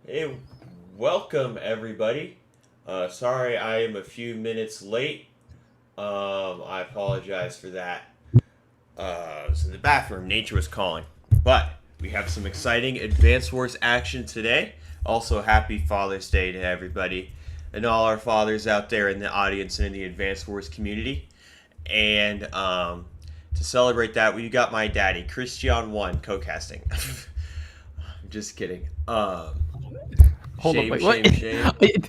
Hey, welcome everybody. Sorry I am a few minutes late. I apologize for that. I was in the bathroom. Nature was calling. But we have some exciting Advance Wars action today. Also, happy Father's Day to everybody and all our fathers out there in the audience and in the Advance Wars community. And to celebrate that, we got my daddy, Christian One, co-casting. I'm just kidding. Hold on, Shame, wait, shame, what? shame.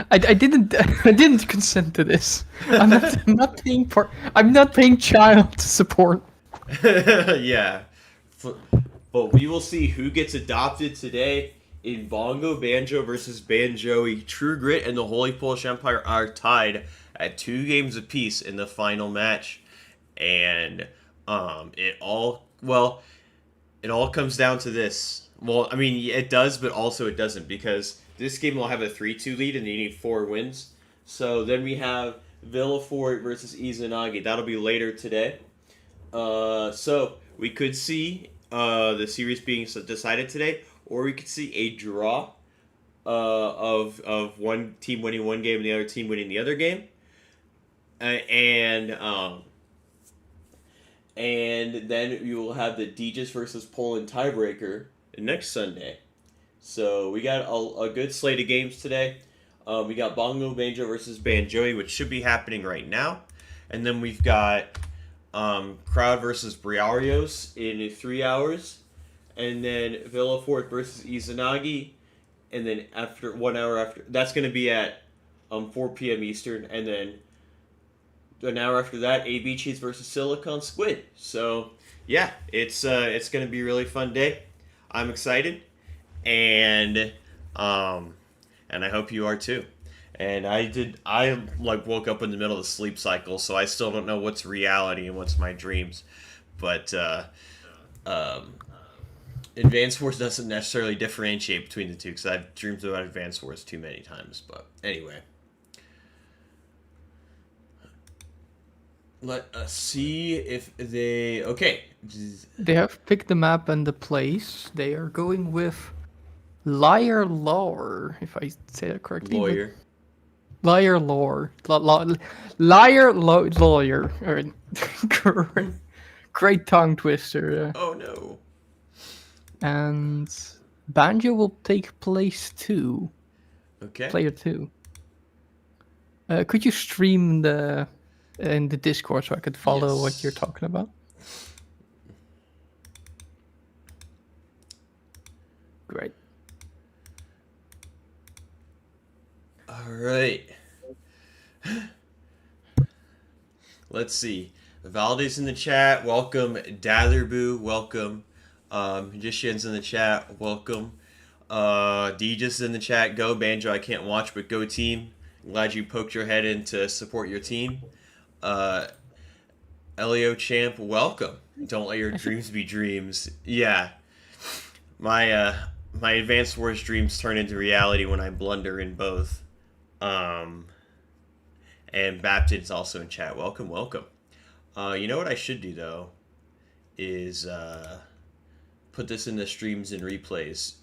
I didn't I didn't consent to this. I'm not paying child support. Yeah. But we will see who gets adopted today in BongoBanjo versus Banjoey. True Grit and the Holy Polish Empire are tied at 2 games apiece in the final match. And it all comes down to this. Well, I mean, it does, but also it doesn't because this game will have a 3-2 lead and you need 4 wins. So then we have Villafort versus Izanagi. That'll be later today. So we could see the series being decided today, or we could see a draw of one team winning one game and the other team winning the other game, and then you will have the Digis versus Poland tiebreaker next Sunday. So we got a good slate of games today. We got BongoBanjo versus Banjoey, which should be happening right now, and then we've got Crowd versus Briarios in 3 hours, and then Villafort versus Izanagi, and then after 1 hour after that's going to be at 4 p.m. Eastern, and then an hour after that, AB Cheese versus Silicon Squid. So yeah, it's going to be a really fun day. I'm excited, and I hope you are too. And I woke up in the middle of the sleep cycle, so I still don't know what's reality and what's my dreams. But Advance Wars doesn't necessarily differentiate between the two because I've dreamed about Advance Wars too many times. But anyway, let us see if they okay. They have picked the map and the place. They are going with Liar Lore, if I say that correctly. Lawyer. Liar Lore. Liar Lawyer. Alright. Great tongue twister. Oh no. And Banjo will take place 2. Okay. Player 2. Could you stream in the Discord so I could follow what you're talking about? Great. All right. Let's see. Valdez in the chat. Welcome. Datherboo. Welcome. Magician's in the chat. Welcome. Djus in the chat. Go Banjo. I can't watch, but go team. Glad you poked your head in to support your team. Elio Champ. Welcome. Don't let your dreams be dreams. Yeah. My Advanced Wars dreams turn into reality when I blunder in both. And Baptid's also in chat. Welcome, welcome. You know what I should do though is put this in the streams and replays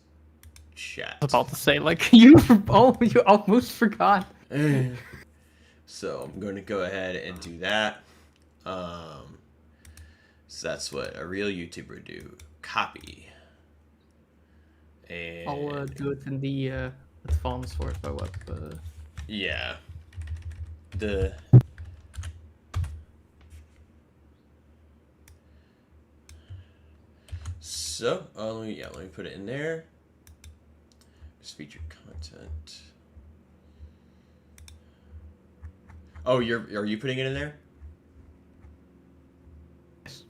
chat. I was about to say, like, you almost forgot. So I'm going to go ahead and do that. So that's what a real YouTuber do. Copy. And I'll do it in the advanced Wars by web. Yeah. So let me put it in there. Just featured content. Oh, are you putting it in there? Yes.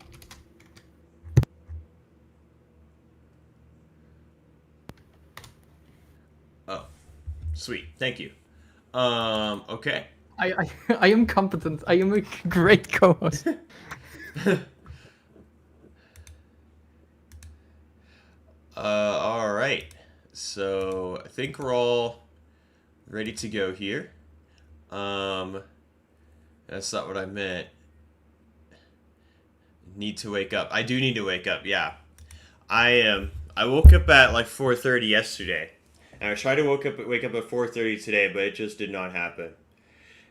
Oh, sweet. Thank you. Okay. I am competent. I am a great co-host. All right. So I think we're all ready to go here. That's not what I meant. Need to wake up. I do need to wake up. Yeah, I am. I woke up at like 4:30 yesterday, and I tried to wake up at 4:30 today, but it just did not happen.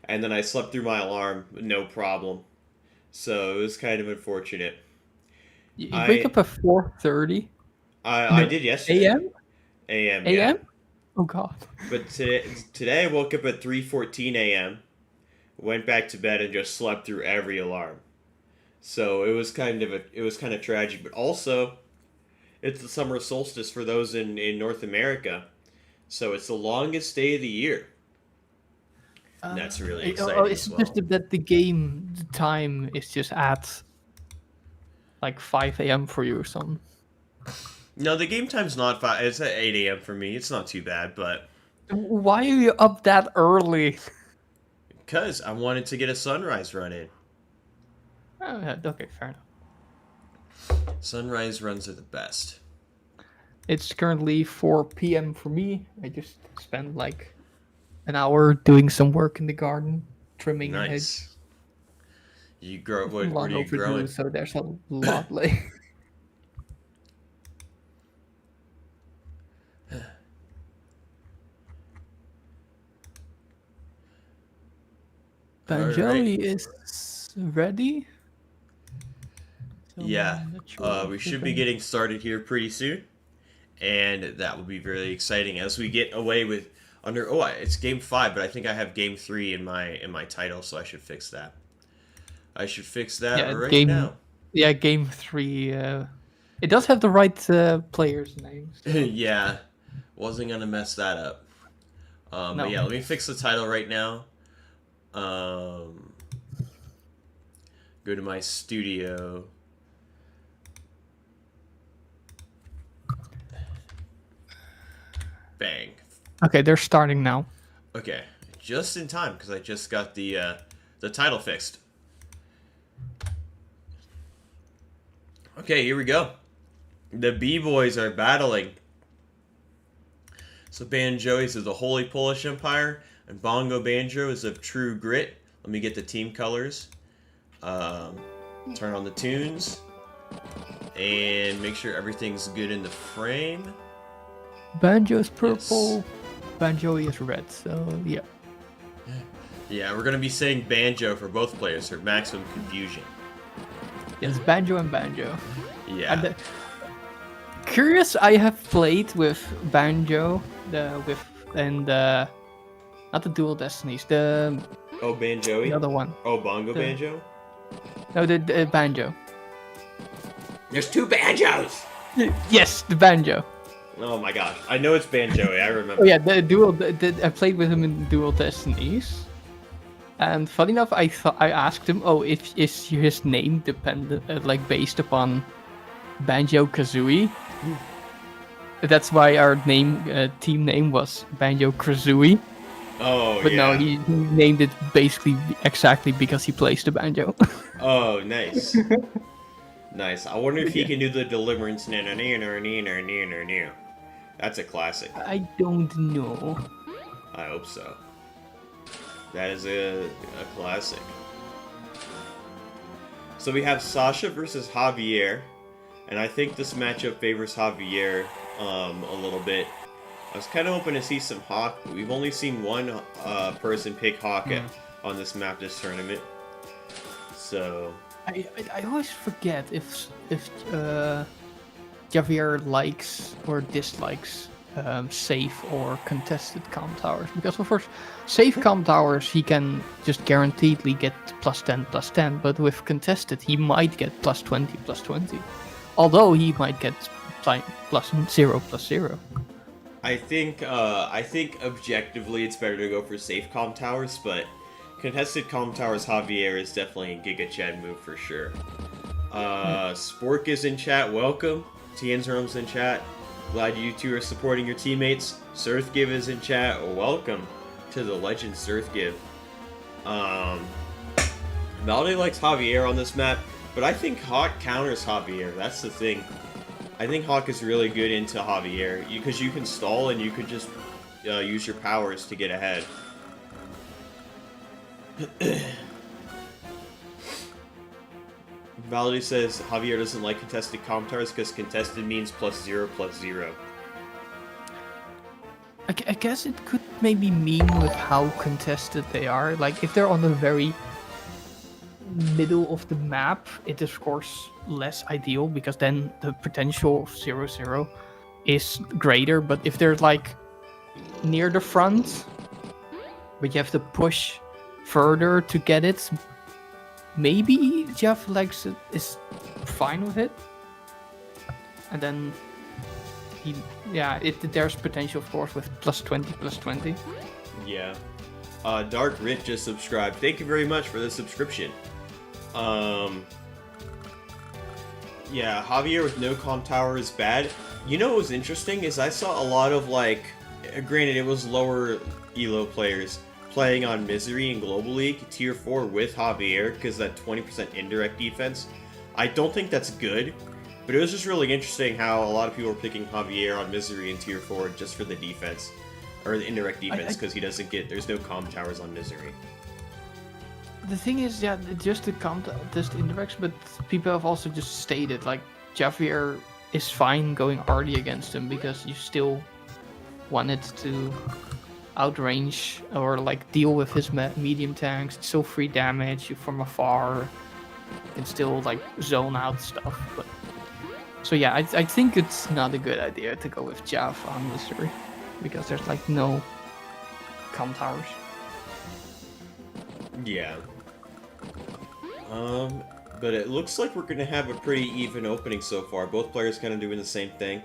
And then I slept through my alarm, no problem. So it was kind of unfortunate. You wake I up at 4:30 in I the did yesterday, a.m. a.m. Yeah, a.m. Oh God. but today I woke up at 3:14 a.m. Went back to bed and just slept through every alarm. So it was kind of tragic, but also it's the summer solstice for those in North America. So it's the longest day of the year. And that's really exciting It's as just well. that the time is just at like 5 a.m. for you or something. No, the game time's not 5. It's at 8 a.m. for me. It's not too bad, but Why are you up that early? because I wanted to get a sunrise run in. Oh, yeah, okay, fair enough. Sunrise runs are the best. It's currently 4 p.m. for me. I just spent like an hour doing some work in the garden, trimming a hedge. Nice. You grow what? What are Long you overdue, growing? so there's a lot late. All right. Banjoey is ready. So Yeah. I'm not sure if We we're should be gonna- getting started here pretty soon, and that will be really exciting as we get away with under. Oh, it's game 5, but I think I have game 3 in my title, so I should fix that. I should fix that Yeah, right game. now. Yeah, game 3. It does have the right players' names. Yeah, wasn't gonna mess that up. But No. yeah, let me fix the title right now. Go to my studio. Bang. Okay, they're starting now. Okay, just in time because I just got the title fixed. Okay, here we go. The B-boys are battling. So Banjoey is of the Holy Polish Empire, and BongoBanjo is of True Grit. Let me get the team colors. Turn on the tunes. And make sure everything's good in the frame. Banjo is purple. Yes. Banjoey is red. So yeah. Yeah, we're gonna be saying banjo for both players for maximum confusion. Yes, banjo and banjo. Yeah. And, curious, I have played with banjo, not the Dual Destinies, Banjoey? the other one. Oh, BongoBanjo? No, the banjo. There's 2 banjos! Yes, the banjo. Oh my gosh, I know it's Banjoey, I remember. Oh yeah, I played with him in Dual Destinies. And funny enough, I asked him, is his name based upon Banjo-Kazooie? That's why our team name was Banjo-Kazooie. Oh, but yeah. no, he named it basically exactly because he plays the banjo. Oh, nice. Nice. I wonder if he can do the Deliverance. That's a classic. I don't know. I hope so. That is a classic. So we have Sasha versus Javier, and I think this matchup favors Javier a little bit. I was kind of hoping to see some Hawk, but we've only seen one person pick Hawk on this map this tournament. So I always forget if Javier likes or dislikes safe or contested calm towers, because of course safe calm towers he can just guaranteedly get +10/+10, but with contested he might get +20/+20, although he might get +0/+0. I think objectively it's better to go for safe calm towers, but contested calm towers Javier is definitely a Giga Chad move for sure. Spork is in chat, welcome. Tian's in chat. Glad you two are supporting your teammates. Surthgive is in chat. Welcome to the legend Surthgive. Valde likes Javier on this map, but I think Hawk counters Javier. That's the thing. I think Hawk is really good into Javier because you can stall and you could just use your powers to get ahead. Validity says Javier doesn't like contested comp towers because contested means +0/+0. I guess it could maybe mean with how contested they are. Like, if they're on the very middle of the map, it is of course less ideal because then the potential of 0-0 is greater. But if they're like near the front, but you have to push further to get it, maybe Jeff likes it, is fine with it. And then there's potential, of course, with +20/+20. Yeah. Dark Rit just subscribed. Thank you very much for the subscription. Yeah, Javier with no comp tower is bad. You know what was interesting is I saw a lot of, like, granted it was lower elo players playing on Misery in Global League Tier 4 with Javier because that 20% indirect defense. I don't think that's good. But it was just really interesting how a lot of people were picking Javier on Misery in Tier 4 just for the defense. Or the indirect defense, because he doesn't get... There's no comp towers on Misery. The thing is, yeah, just the indirects, but people have also just stated, like, Javier is fine going early against him, because you still wanted to outrange or, like, deal with his medium tanks. It's still free damage, you from afar, and still, like, zone out stuff, but... So yeah, I think it's not a good idea to go with Jav on Misery, because there's like no comp towers. Yeah. But it looks like we're gonna have a pretty even opening so far. Both players kind of doing the same thing.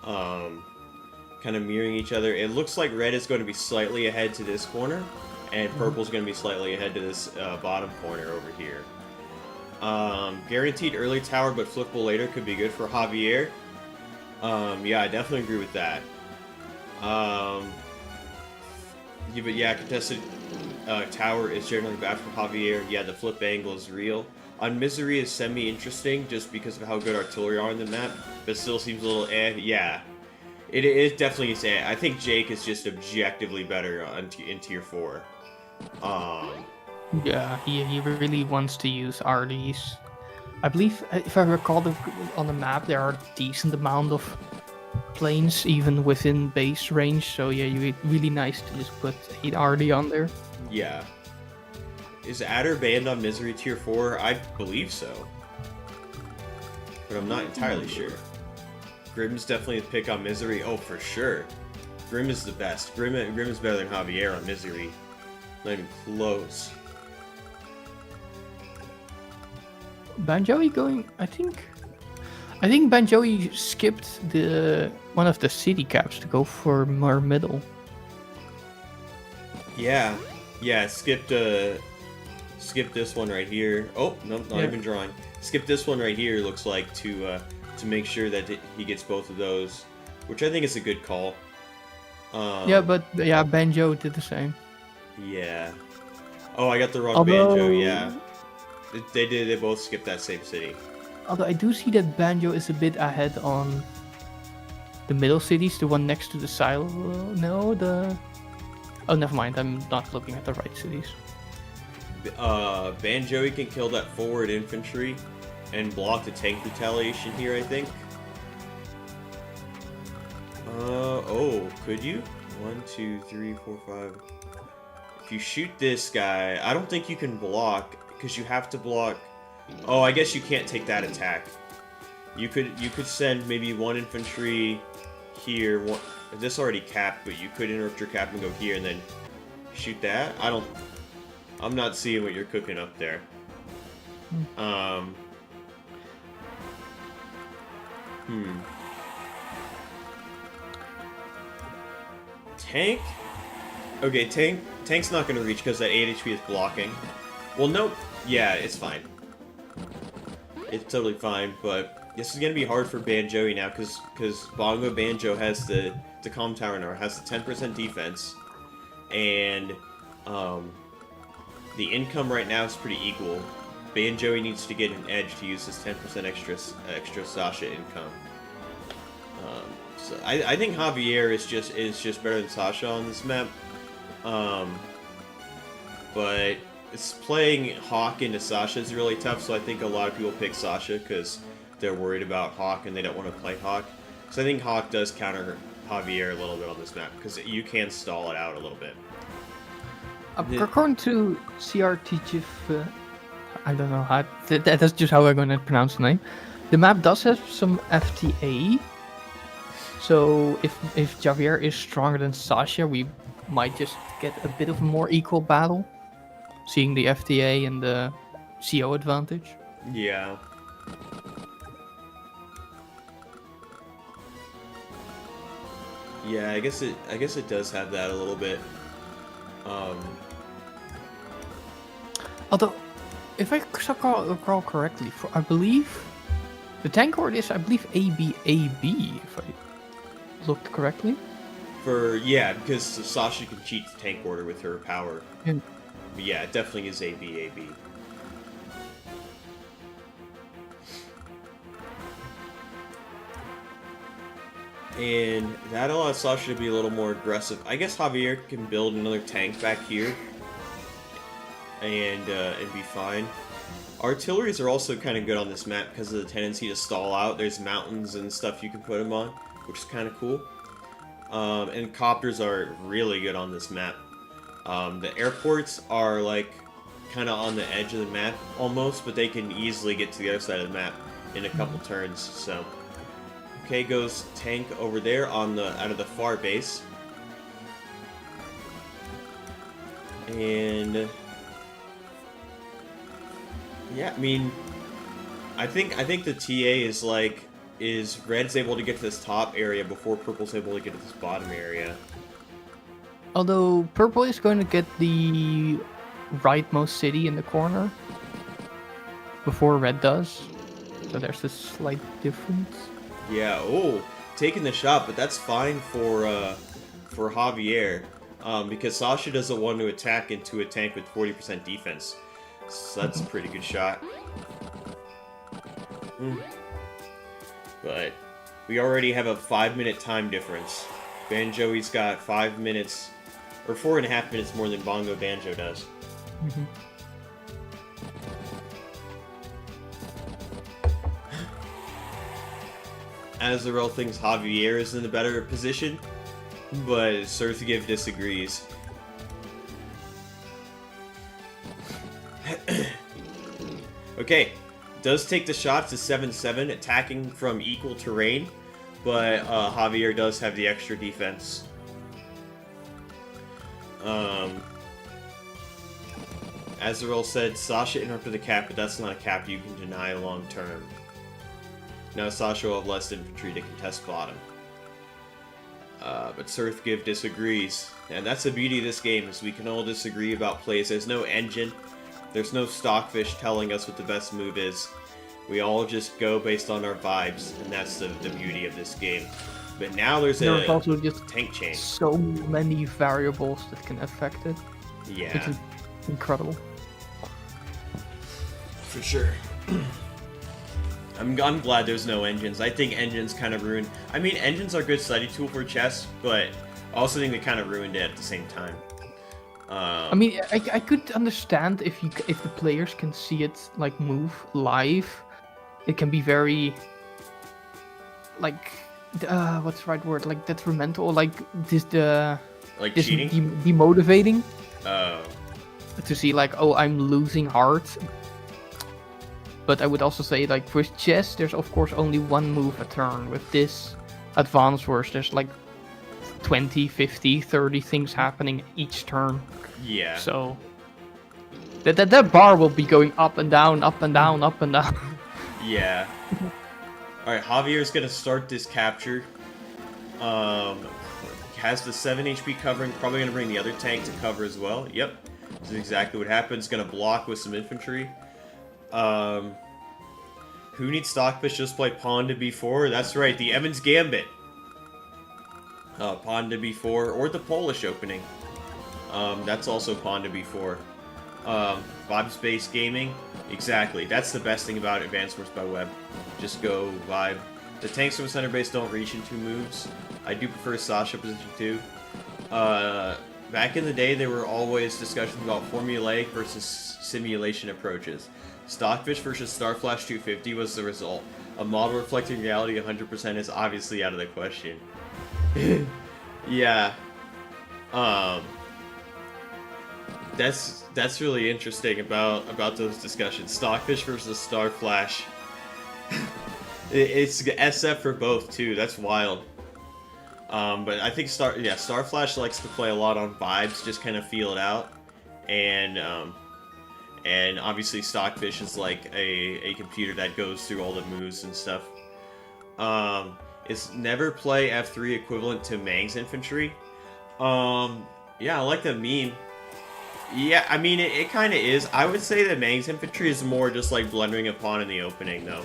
Kind of mirroring each other. It looks like red is going to be slightly ahead to this corner, and purple's going to be slightly ahead to this bottom corner over here. Guaranteed early tower but flippable later could be good for Javier. Yeah, I definitely agree with that. Yeah, but yeah, contested tower is generally bad for Javier. Yeah, the flip angle is real. On Misery is semi-interesting just because of how good artillery are on the map, but still seems a little eh. Yeah, it is definitely eh. I think Jake is just objectively better in Tier 4. Yeah, he really wants to use RDs. I believe, if I recall, on the map there are a decent amount of planes even within base range, so yeah, really nice to just put 8 RD on there. Yeah. Is Adder banned on Misery Tier 4? I believe so. But I'm not entirely sure. Grim's definitely a pick on Misery. Oh, for sure. Grim is the best. Grim is better than Javier on Misery. Not even close. Banjoey going, I think Banjoey skipped one of the city caps to go for more middle. Yeah, skipped this one right here. Oh, no, not even drawing. Skip this one right here, looks like, to make sure that he gets both of those, which I think is a good call. Yeah, but yeah, Banjo did the same. Yeah. Oh, I got the wrong Banjo, yeah. They both skipped that same city. Although I do see that Banjo is a bit ahead on the middle cities, the one next to the silo. No, oh, never mind. I'm not looking at the right cities. Banjoey can kill that forward infantry and block the tank retaliation here, I think. Oh, could you? 1, 2, 3, 4, 5. If you shoot this guy, I don't think you can block, because you have to block. Oh, I guess you can't take that attack. You could send maybe 1 infantry here. This already capped, but you could interrupt your cap and go here and then shoot that. I'm not seeing what you're cooking up there. Tank? Okay, tank's not gonna reach because that 8 HP is blocking. Well, nope. Yeah, it's fine. It's totally fine, but this is gonna be hard for Banjoey now because BongoBanjo has the Calm Tower now, has the 10% defense, and the income right now is pretty equal. Banjoey needs to get an edge to use his 10% extra Sasha income. So I think Javier is just better than Sasha on this map. But it's playing Hawk into Sasha is really tough, so I think a lot of people pick Sasha because they're worried about Hawk and they don't want to play Hawk. So I think Hawk does counter Javier a little bit on this map because you can stall it out a little bit. According to CRT GIF, I don't know how. That's just how I'm gonna pronounce the name. The map does have some FTA. So if Javier is stronger than Sasha, we might just get a bit of a more equal battle, seeing the FTA and the CO advantage. Yeah. Yeah, I guess it does have that a little bit. Although, if I recall correctly, I believe the tank order is, I believe, AWBW, if I looked correctly. Yeah, because Sasha can cheat the tank order with her power. Yeah. But yeah, it definitely is AWBW. And that allows Sasha to be a little more aggressive. I guess Javier can build another tank back here and be fine. Artilleries are also kind of good on this map because of the tendency to stall out. There's mountains and stuff you can put them on, which is kind of cool. And copters are really good on this map. The airports are like kind of on the edge of the map almost, but they can easily get to the other side of the map in a couple turns. So, okay, goes tank over there on the out of the far base, and yeah, I mean, I think the TA is Red's able to get to this top area before Purple's able to get to this bottom area. Although Purple is going to get the rightmost city in the corner before Red does, so there's a slight difference. Yeah. Oh, taking the shot, but that's fine for Javier, because Sasha doesn't want to attack into a tank with 40% defense. So that's a pretty good shot. But we already have a 5-minute time difference. Banjoey's got 5 minutes, or 4.5 minutes more than BongoBanjo does. Azarel thinks Javier is in a better position, but Surthgive disagrees. Okay, does take the shots to 7-7, attacking from equal terrain, but Javier does have the extra defense. Azarel said, Sasha interrupted the cap, but that's not a cap you can deny long term. Now Sasha will have less infantry to contest bottom. But Surthgive disagrees. And that's the beauty of this game, is we can all disagree about plays. There's no engine. There's no stockfish telling us what the best move is. We all just go based on our vibes, and that's the beauty of this game. But now there's also just tank chain. So many variables that can affect it. Yeah. Which is incredible. For sure. I'm glad there's no engines. I think engines kind of ruined... I mean, engines are a good study tool for chess, but I also think they kind of ruined it at the same time. I mean, I could understand if the players can see it like move live. It can be very like what's the right word? Like detrimental. Like cheating, demotivating. Oh. To see like, oh, I'm losing heart. But I would also say, like, with chess, there's of course only one move a turn. With this advanced Wars, there's like 20, 50, 30 things happening each turn. Yeah. So that bar will be going up and down, up and down, up and down. Yeah. Alright, Javier's gonna start this capture. Has the 7 HP covering, probably gonna bring the other tank to cover as well. Yep. This is exactly what happens. Gonna block with some infantry. Who needs Stockfish? Just play Pawn to B4. That's right, the Evans Gambit. Pawn to B4, or the Polish opening. That's also Pawn to B4. Vibe Space Gaming. Exactly. That's the best thing about Advanced Wars by Web. Just go vibe. The tanks from center base don't reach in 2 moves. I do prefer Sasha position 2. Back in the day, there were always discussions about formulaic versus simulation approaches. Stockfish versus Starflash 250 was the result. A model reflecting reality 100% is obviously out of the question. Yeah. That's really interesting about those discussions. Stockfish versus Starflash. It's SF for both too. That's wild. But I think Starflash likes to play a lot on vibes, just kind of feel it out, and obviously Stockfish is like a computer that goes through all the moves and stuff. It's never play F3 equivalent to Mang's infantry. Yeah, I like the meme. Yeah, I mean it kind of is. I would say that Mang's infantry is more just like blundering a pawn in the opening though,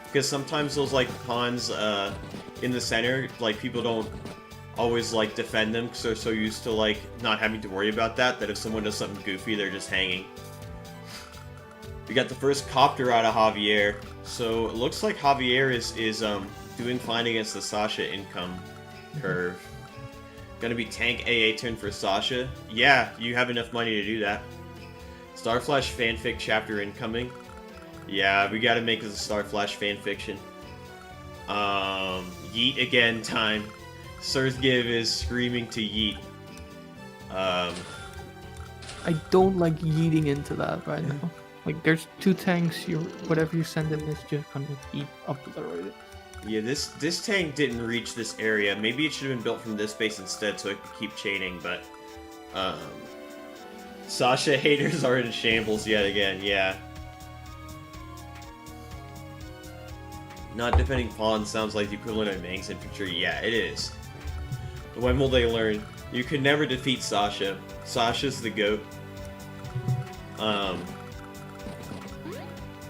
because sometimes those like pawns in the center, like people don't always like defend them because they're so used to like not having to worry about that if someone does something goofy, they're just hanging. We got the first copter out of Javier, so it looks like Javier is doing fine against the Sasha income curve. Gonna be tank AA turn for Sasha. Yeah, you have enough money to do that. Starflash fanfic chapter incoming. Yeah, we gotta make this a Starflash fanfiction. Yeet again time. Surthgive is screaming to yeet. I don't like yeeting into that right now. Like, there's 2 tanks, whatever you send in is just gonna be obliterated. Yeah, this tank didn't reach this area. Maybe it should have been built from this base instead so it could keep chaining, but... Sasha haters are in shambles yet again, yeah. Not defending pawns sounds like the equivalent of Mang's infantry. Yeah, it is. When will they learn? You could never defeat Sasha. Sasha's the GOAT.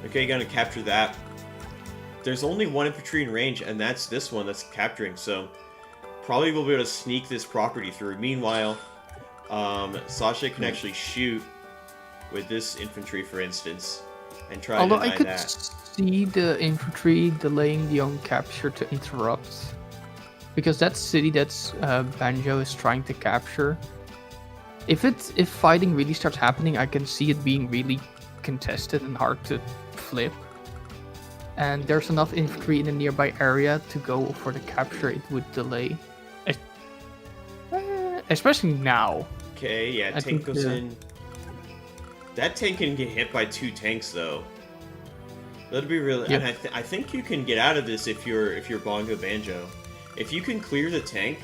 Okay, gonna capture that. There's only 1 infantry in range, and that's this one that's capturing, so probably we'll be able to sneak this property through. Meanwhile, Sasha can actually shoot with this infantry, for instance, and try to deny I could that. see the infantry delaying the own capture to interrupt, because that city that's Banjo is trying to capture. If fighting really starts happening, I can see it being really contested and hard to flip. And there's enough infantry in the nearby area to go for the capture. It would delay, especially now. Okay, yeah, tank goes in. That tank can get hit by 2 tanks though. That'd be really. Yep. And I think you can get out of this if you're BongoBanjo. If you can clear the tank,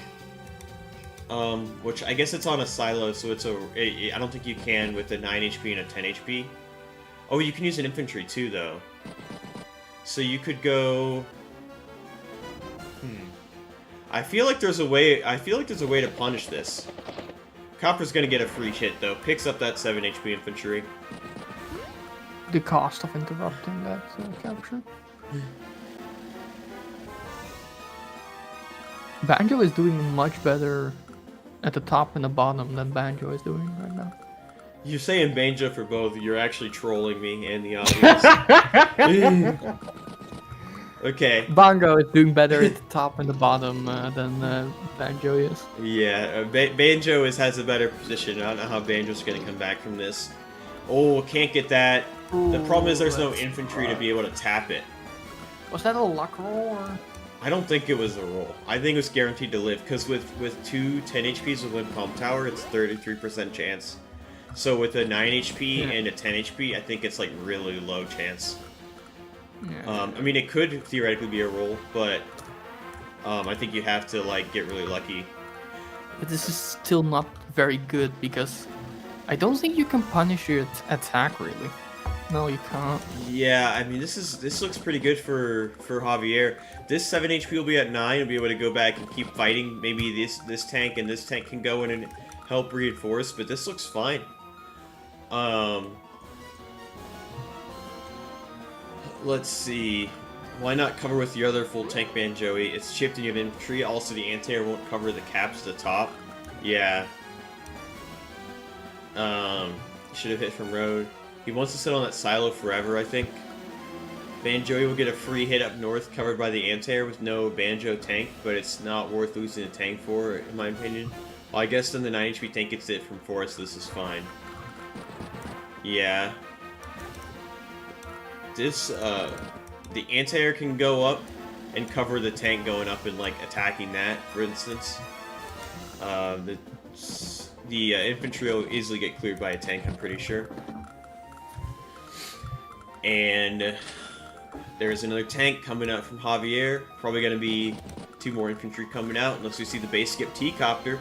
which I guess it's on a silo, so I don't think you can with a 9 HP and a 10 HP. Oh, you can use an infantry too though. So you could go. I feel like there's a way. To punish this. Copper's gonna get a free hit though. Picks up that 7 HP infantry. The cost of interrupting that capture. Banjo is doing much better at the top and the bottom than Banjo is doing right now. You're saying Banjo for both. You're actually trolling me and the audience. Okay. Banjo is doing better at the top and the bottom than Banjo is. Yeah, Banjo has a better position. I don't know how Banjo's going to come back from this. Oh, can't get that. The problem is there's no infantry to be able to tap it. Was that a luck roll or? I don't think it was a roll. I think it was guaranteed to live, because with 2 10 HPs with 1 pump tower, it's 33% chance. So with a 9 HP and a 10 HP, I think it's like really low chance. Yeah. I mean, it could theoretically be a roll, but I think you have to like get really lucky. But this is still not very good, because I don't think you can punish your attack really. No, you can't. Yeah, I mean, this looks pretty good for Javier. This 7 HP will be at 9. He'll be able to go back and keep fighting. Maybe this tank and this tank can go in and help reinforce, but this looks fine. Let's see. Why not cover with the other full tank Banjoey? It's chipped and you have infantry. Also, the anti-air won't cover the caps at the top. Yeah. Should have hit from road. He wants to sit on that silo forever, I think. Banjoey will get a free hit up north covered by the anti-air with no Banjo tank, but it's not worth losing a tank for, in my opinion. Well, I guess then the 9 HP tank gets it from 4, so this is fine. Yeah. This, the anti-air can go up and cover the tank going up and, like, attacking that, for instance. The infantry will easily get cleared by a tank, I'm pretty sure. And there's another tank coming out from Javier. Probably going to be 2 more infantry coming out, unless we see the base skip T-Copter.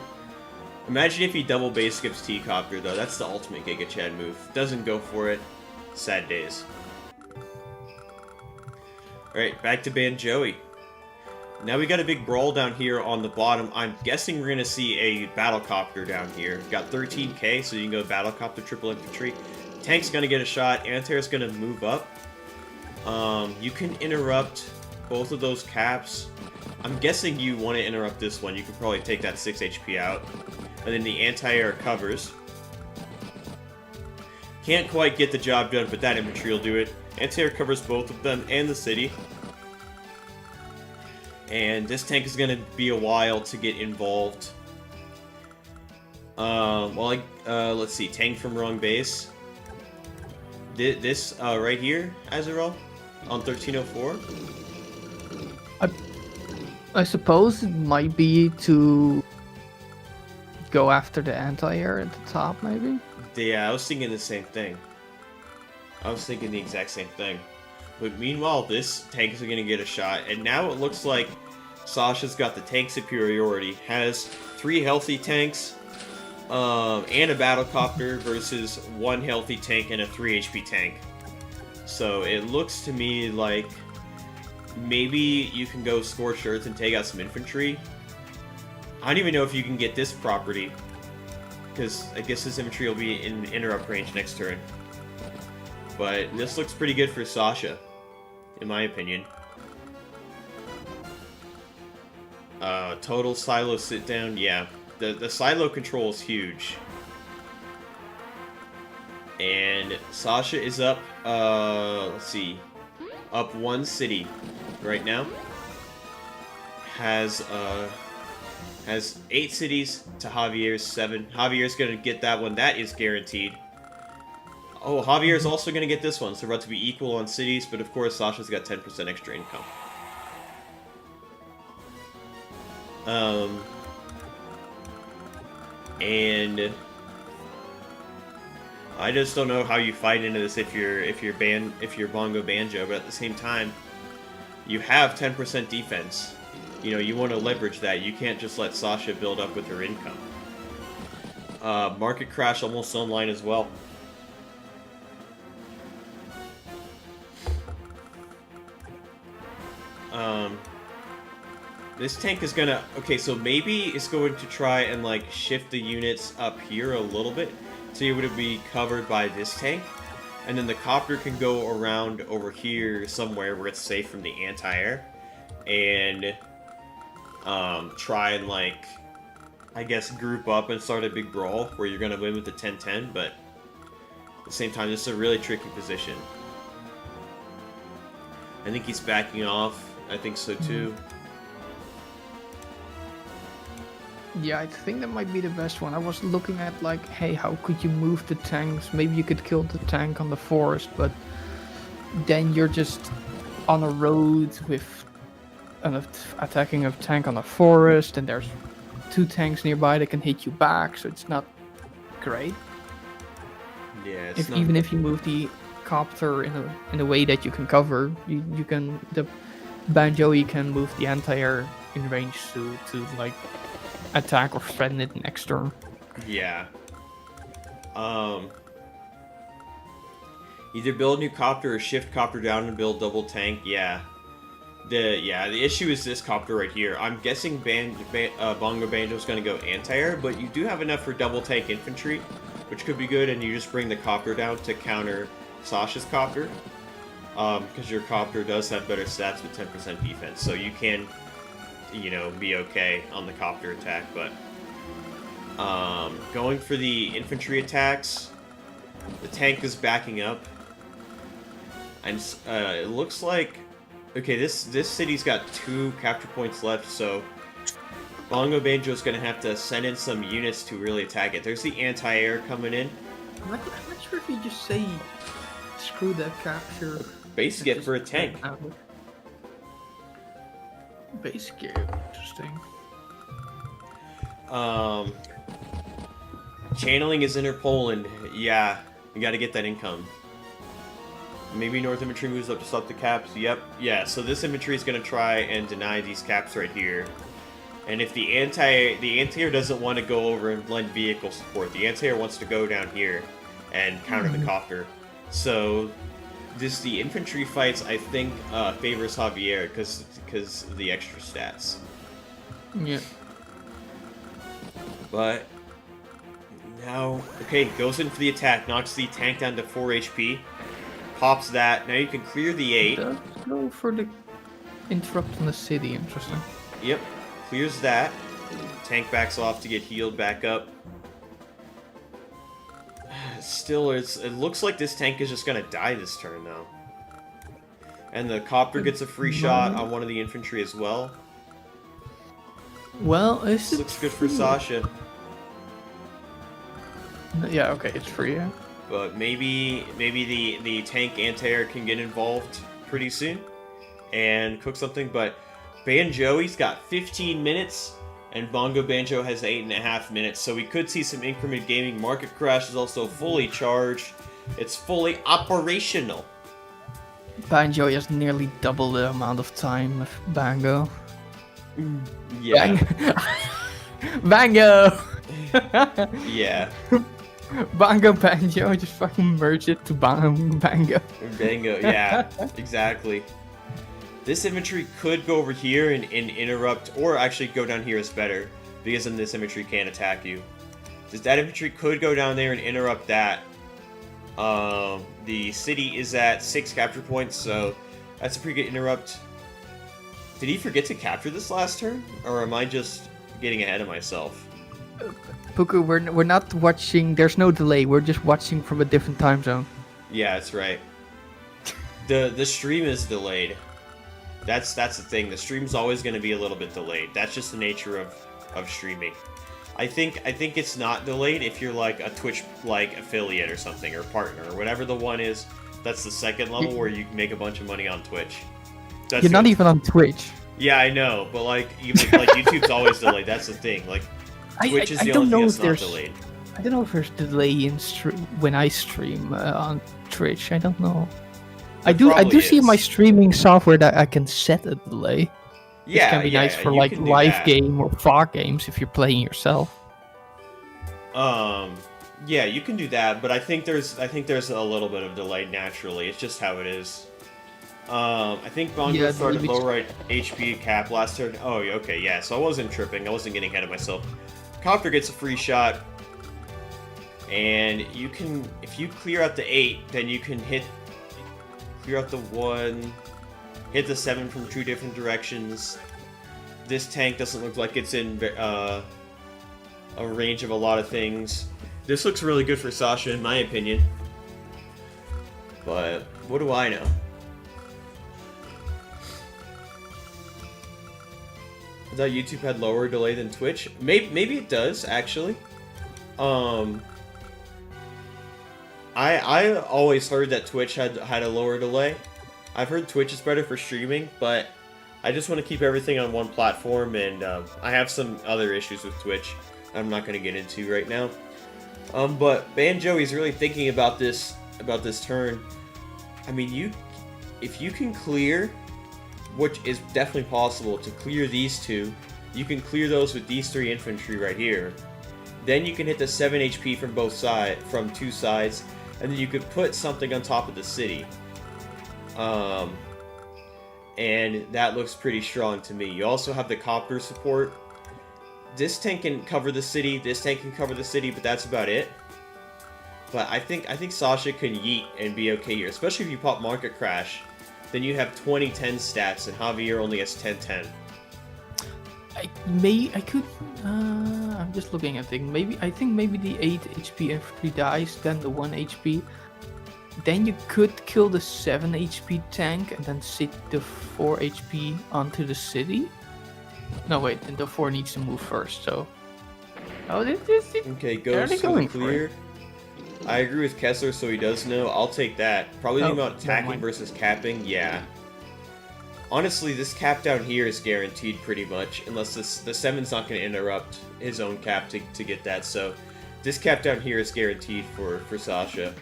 Imagine if he double base skips T-Copter, though. That's the ultimate Giga Chad move. Doesn't go for it. Sad days. Alright, back to Banjoey. Now we got a big brawl down here on the bottom. I'm guessing we're going to see a Battlecopter down here. Got 13k, so you can go Battlecopter, triple infantry. Tank's going to get a shot. Anti-air's going to move up. You can interrupt both of those caps. I'm guessing you want to interrupt this one. You could probably take that 6 HP out. And then the anti-air covers. Can't quite get the job done, but that infantry will do it. Anti-air covers both of them and the city. And this tank is going to be a while to get involved. Let's see. Tank from wrong base. This right here, Azarel, on 1304. I suppose it might be to go after the anti-air at the top, maybe? Yeah, I was thinking the same thing. I was thinking the exact same thing. But meanwhile, this tank is going to get a shot, and now it looks like Sasha's got the tank superiority. Has 3 healthy tanks, and a Battlecopter versus 1 healthy tank and a 3 HP tank. So it looks to me like maybe you can go Scorched Earth and take out some infantry. I don't even know if you can get this property, because I guess this infantry will be in interrupt range next turn. But this looks pretty good for Sasha, in my opinion. Total silo sit down, yeah. The silo control is huge. And Sasha is up, let's see, up 1 city right now. Has 8 cities to Javier's 7. Javier's gonna get that one, that is guaranteed. Oh, Javier's also gonna get this one, so we're about to be equal on cities, but of course Sasha's got 10% extra income. And I just don't know how you fight into this if you're BongoBanjo, but at the same time, you have 10% defense. You know, you want to leverage that. You can't just let Sasha build up with her income. Market Crash almost online as well. This tank is gonna... Okay, so maybe it's going to try and, like, shift the units up here a little bit. So you would be covered by this tank. And then the copter can go around over here somewhere where it's safe from the anti-air. And try and, like, I guess group up and start a big brawl where you're gonna win with the 10-10, but at the same time, this is a really tricky position. I think he's backing off. I think so too. Yeah, I think that might be the best one. I was looking at, like, hey, how could you move the tanks? Maybe you could kill the tank on the forest, but then you're just on a road with attacking a tank on a forest, and there's 2 tanks nearby that can hit you back, so it's not great. Yeah, Even if you move the copter in a way that you can cover, the Banjoey can move the anti-air in range to like attack or threaten it next turn. Yeah. Either build new copter or shift copter down and build double tank. Yeah. The issue is this copter right here. I'm guessing BongoBanjo is going to go anti-air, but you do have enough for double tank infantry, which could be good, and you just bring the copter down to counter Sasha's copter, because your copter does have better stats with 10% defense, so you can, you know, be okay on the copter attack. But going for the infantry attacks, the tank is backing up, and it looks like, okay, this city's got 2 capture points left, so BongoBanjo is going to have to send in some units to really attack it. There's the anti-air coming in. I'm not sure if you just say screw that capture. Base get for a tank. Base gear, interesting. Channeling is inner Poland. Yeah, you got to get that income. Maybe North infantry moves up to stop the caps. Yep. Yeah. So this infantry is going to try and deny these caps right here. And if the anti-air doesn't want to go over and lend vehicle support, the anti-air wants to go down here and counter the copter. So the infantry fights, I think, favors Javier because of the extra stats. Yeah. But now, okay, goes in for the attack, knocks the tank down to 4 HP, pops that. Now you can clear the 8. Does go for the interrupt in the city. Interesting. Yep, clears that. Tank backs off to get healed back up. Still, it looks like this tank is just gonna die this turn though. And the copter gets a free shot on one of the infantry as well. Well, this looks good for Sasha. Yeah, okay, it's free. Yeah. But maybe the tank anti-air can get involved pretty soon and cook something. But Banjoey's got 15 minutes, and BongoBanjo has 8.5 minutes. So we could see some increment gaming. Market Crash is also fully charged. It's fully operational. Banjoey has nearly double the amount of time of Bango. Yeah. Bango! Yeah. BongoBanjo, just fucking merge it to Bango. Bango, yeah, exactly. This infantry could go over here and interrupt, or actually go down here is better, because then this infantry can't attack you. That infantry could go down there and interrupt that. The city is at 6 capture points, so that's a pretty good interrupt. Did he forget to capture this last turn? Or am I just getting ahead of myself? Puku, we're not watching, there's no delay, we're just watching from a different time zone. Yeah, that's right. The stream is delayed. That's the thing. The stream's always going to be a little bit delayed. That's just the nature of streaming. I think it's not delayed if you're like a Twitch like affiliate or something, or partner, or whatever the one is. That's the second level where you can make a bunch of money on Twitch. That's You're not even on Twitch. Yeah, I know, but like even like YouTube's always delayed. That's the thing. Like Twitch is the only thing that's not delayed. I don't know if there's delay in when I stream on Twitch. I don't know. I do see in my streaming software that I can set a delay. Yeah, it can be nice for like live game or far games if you're playing yourself. Yeah, you can do that, but I think there's a little bit of delay naturally. It's just how it is. I think Bongo started low right HP cap last turn. Oh, okay, yeah. So I wasn't tripping. I wasn't getting ahead of myself. Copter gets a free shot, and you can, if you clear out the 8, then you can clear out the 1. Hit the 7 from 2 different directions. This tank doesn't look like it's in a range of a lot of things. This looks really good for Sasha, in my opinion. But what do I know? I thought YouTube had lower delay than Twitch. Maybe it does, actually. I always heard that Twitch had a lower delay. I've heard Twitch is better for streaming, but I just want to keep everything on one platform, and I have some other issues with Twitch I'm not going to get into right now. But Banjoey's really thinking about this turn. I mean, if you can clear, which is definitely possible, to clear these 2, you can clear those with these 3 infantry right here. Then you can hit the 7 HP from 2 sides, and then you could put something on top of the city. And that looks pretty strong to me. You also have the copter support. This tank can cover the city, this tank can cover the city, but that's about it. But I think Sasha can yeet and be okay here, especially if you pop Market Crash. Then you have 20-10 stats, and Javier only has 10-10. I'm just looking at things. I think maybe the 8 HP infantry dies, then the 1 HP. Then you could kill the 7 HP tank and then sit the 4 HP onto the city. No, wait, and the 4 needs to move first, so... Oh, this Okay, They're goes to the going for clear. I agree with Kesler, so he does know. I'll take that. Probably Oh, think about never attacking mind. versus capping. Yeah. Honestly, this cap down here is guaranteed pretty much, unless the 7's not going to interrupt his own cap to get that. So this cap down here is guaranteed for Sasha.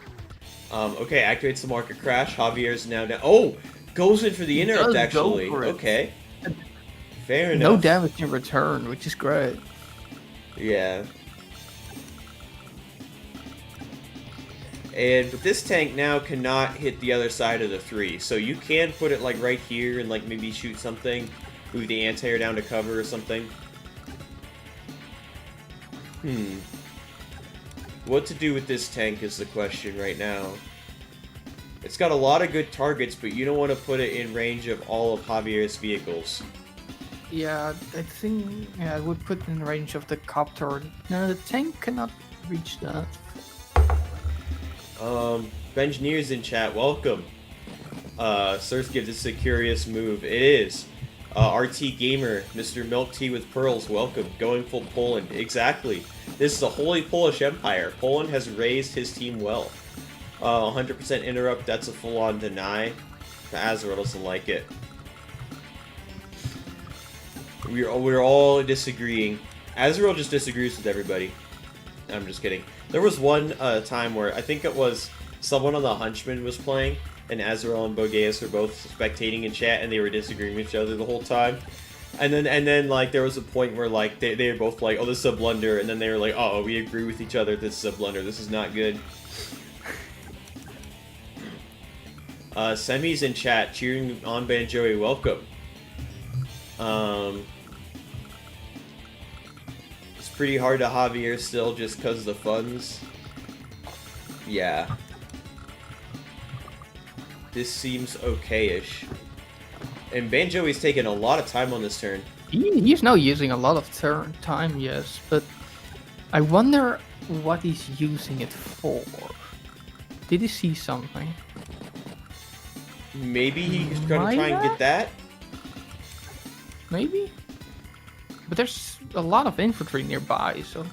Okay, activates the market crash. Javier's now down. Oh, goes in for the interrupt does go actually. for it. Okay, fair enough. No damage in return, which is great. Yeah. But this tank now cannot hit the other side of the 3, so you can put it like right here and like maybe shoot something, move the anti-air down to cover or something. What to do with this tank is the question right now. It's got a lot of good targets, but you don't want to put it in range of all of Javier's vehicles. Yeah, I think I would put it in range of the copter. No, the tank cannot reach that. Benjineer's in chat, welcome. Surskip, this is a curious move. It is. RT Gamer, Mr. Milk Tea with Pearls, welcome. Going full Poland, exactly. This is the Holy Polish Empire. Poland has raised his team well. 100% interrupt, that's a full-on deny. Azrael doesn't like it. We're all disagreeing. Azrael just disagrees with everybody. I'm just kidding. There was one time where I think it was someone on the Hunchman was playing, and Azrael and Bogeus were both spectating in chat, and they were disagreeing with each other the whole time. And then like there was a point where like they were both like, oh, this is a blunder, and then they were like, oh, we agree with each other. This is a blunder. This is not good. Semi's in chat cheering on Banjoey. Welcome. It's pretty hard to Javier still just because of the funds. Yeah. This seems okay-ish. And Banjoey's taking a lot of time on this turn. He's now using a lot of time, yes, but I wonder what he's using it for. Did he see something? Maybe he's gonna try and get that? Maybe? But there's a lot of infantry nearby, so...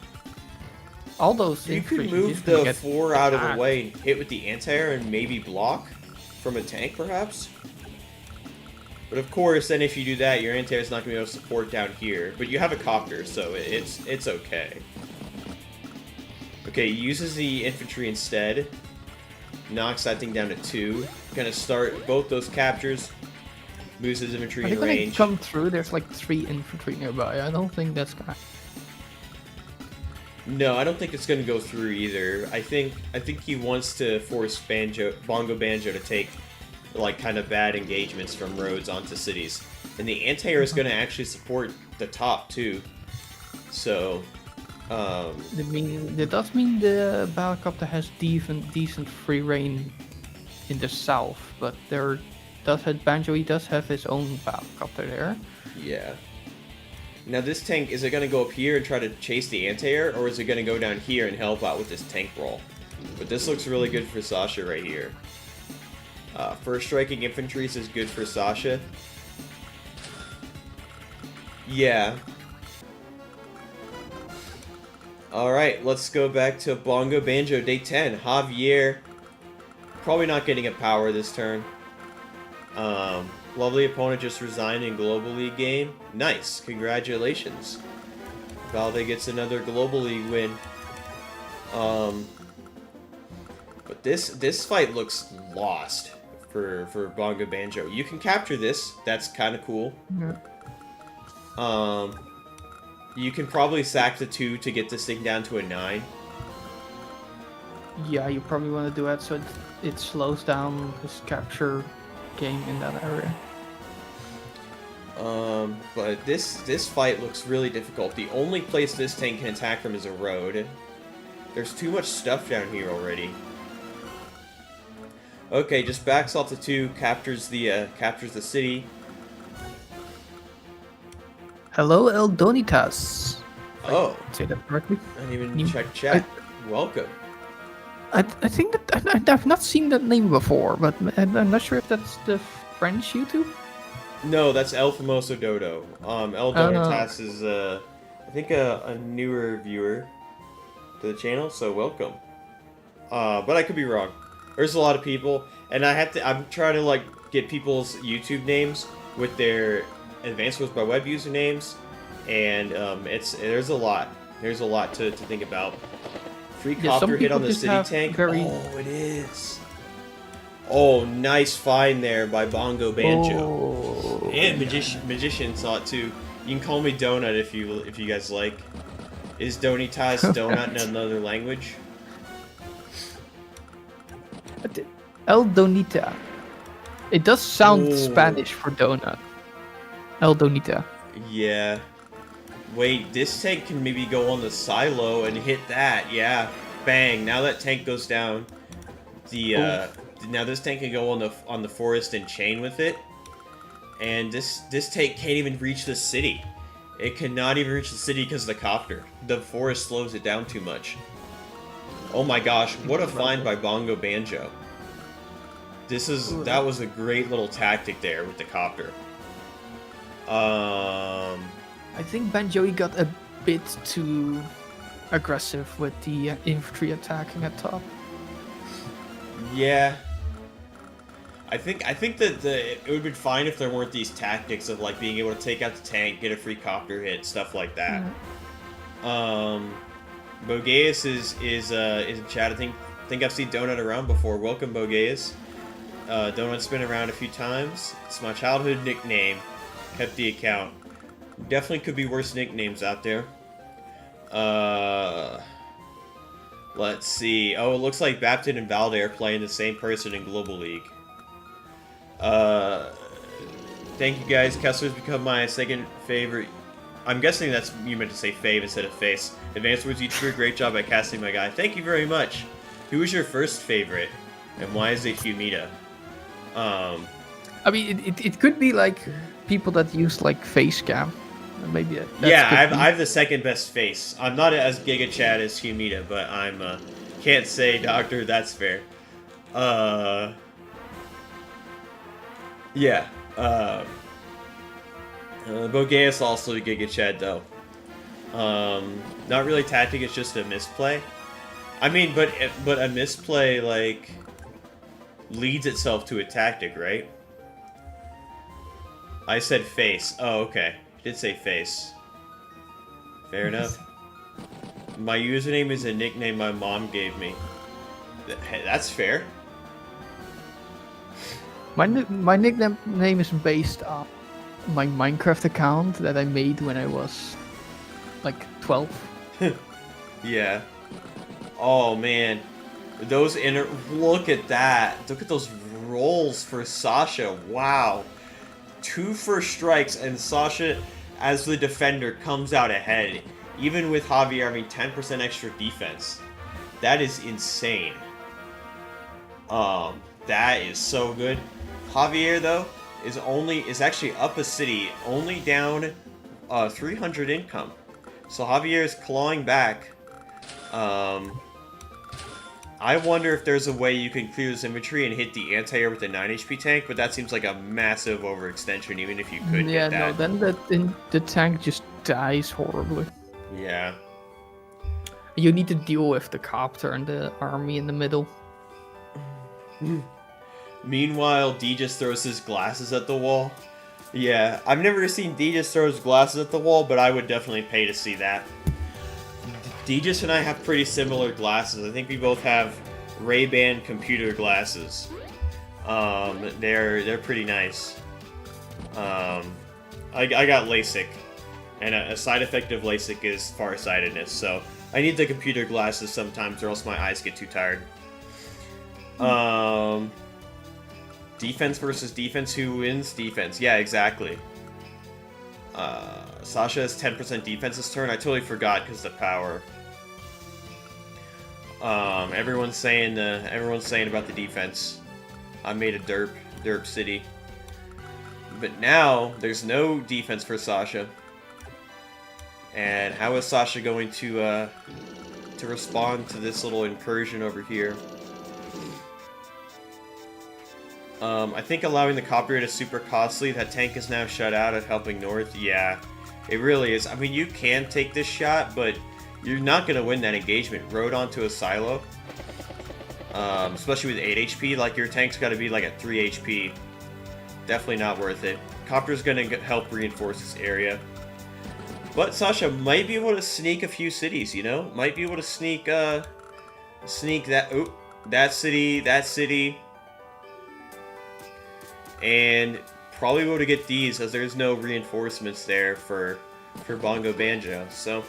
All those You infantry... could move the 4 out of the way and hit with the anti-air and maybe block from a tank, perhaps? But of course, then if you do that, your anti-air is not going to be able to support down here. But you have a copter, so it's okay. Okay, he uses the infantry instead. Knocks that thing down to 2. Gonna start both those captures. Moves his infantry in range. Come through, there's like 3 infantry nearby. I don't think that's gonna... No, I don't think it's gonna go through either. I think he wants to force BongoBanjo to take like kind of bad engagements from roads onto cities. And the anti-air is gonna actually support the top too. So That does mean the Battlecopter has decent free reign in the south, but Banjoey does have his own Battlecopter there. Yeah. Now this tank, is it going to go up here and try to chase the anti-air, or is it going to go down here and help out with this tank brawl? But this looks really good for Sasha right here. First striking infantry is good for Sasha. Yeah. Alright, let's go back to BongoBanjo Day 10. Javier, probably not getting a power this turn. Lovely opponent just resigned in Global League game. Nice, congratulations. Valde gets another Global League win. But this fight looks lost for BongoBanjo. You can capture this. That's kind of cool. Yeah. You can probably sack the 2 to get this thing down to a 9. Yeah, you probably want to do that so it slows down his capture game in that area. But this fight looks really difficult. The only place this tank can attack from is a road. There's too much stuff down here already. Okay, just backs off the 2, captures the city. Hello, Eldonitas. Oh, Say that correctly? I didn't even check chat. Welcome. I think that I've not seen that name before, but I'm not sure if that's the French YouTube. No, that's El Famoso Dodo. El Donatas is, I think, a newer viewer to the channel, so welcome. But I could be wrong. There's a lot of people, and I'm trying to, like, get people's YouTube names with their advanced Wars by Web usernames, and, there's a lot. There's a lot to think about. Free copter hit on the city tank. Oh, it is. Oh, nice find there by BongoBanjo. Oh, And Magician saw it too. You can call me Donut if you guys like. Is Donitas donut in another language? El Donita. It does sound Spanish for donut. El Donita. Yeah. Wait, this tank can maybe go on the silo and hit that. Yeah. Bang. Now that tank goes down. Now this tank can go on the forest and chain with it. And this tank can't even reach the city. It cannot even reach the city because of the copter. The forest slows it down too much. Oh my gosh, what a find by BongoBanjo. That was a great little tactic there with the copter. I think Banjoey got a bit too aggressive with the infantry attacking at top. Yeah. I think that it would have been fine if there weren't these tactics of like being able to take out the tank, get a free copter hit, stuff like that. Bogeus is in chat. I think I've seen Donut around before. Welcome, Bogeus. Donut's been around a few times. It's my childhood nickname. Kept the account. Definitely could be worse nicknames out there. Let's see. Oh, it looks like Baptid and Valde are playing the same person in Global League. Thank you guys. Kesler's become my second favorite. I'm guessing you meant to say fave instead of face. Advanced Wars YouTuber, great job at casting my guy. Thank you very much. Who was your first favorite, and why is it Humida? I mean, it could be like people that use like face cam. Maybe that's I have the second best face. I'm not as Giga Chad as Humida, but I'm can't say Doctor. That's fair. Yeah. Bogeus also Giga Chad though. Not really tactic. It's just a misplay. I mean, but a misplay like leads itself to a tactic, right? I said face. Oh, okay. Did say face. Fair enough. My username is a nickname my mom gave me. Hey, that's fair. My nickname is based on my Minecraft account that I made when I was like 12. Yeah. Oh man, look at that! Look at those rolls for Sasha. Wow. 2 first strikes, and Sasha, as the defender, comes out ahead. Even with Javier having 10% extra defense. That is insane. That is so good. Javier, though, is actually up a city, only down 300 income. So Javier is clawing back. I wonder if there's a way you can clear this inventory and hit the anti-air with a 9 HP tank, but that seems like a massive overextension, even if you could hit that. No, then the tank just dies horribly. Yeah. You need to deal with the copter and the army in the middle. Meanwhile, D just throws his glasses at the wall. Yeah, I've never seen D just throw his glasses at the wall, but I would definitely pay to see that. Degis and I have pretty similar glasses. I think we both have Ray-Ban computer glasses. They're pretty nice. I got LASIK, and a side effect of LASIK is farsightedness. So I need the computer glasses sometimes, or else my eyes get too tired. Defense versus defense. Who wins? Defense. Yeah, exactly. Sasha has 10% defense this turn. I totally forgot because of the power. Everyone's saying about the defense. I made a derp city. But now there's no defense for Sasha. And how is Sasha going to respond to this little incursion over here? I think allowing the copter is super costly. That tank is now shut out at helping north. Yeah, it really is. I mean, you can take this shot, but you're not going to win that engagement. Road onto a silo, especially with 8 HP, like your tank's got to be like at 3 HP. Definitely not worth it. Copter's going to help reinforce this area. But Sasha might be able to sneak a few cities, you know? Might be able to sneak that... Oh, that city. And probably able to get these, as there's no reinforcements there for BongoBanjo. So,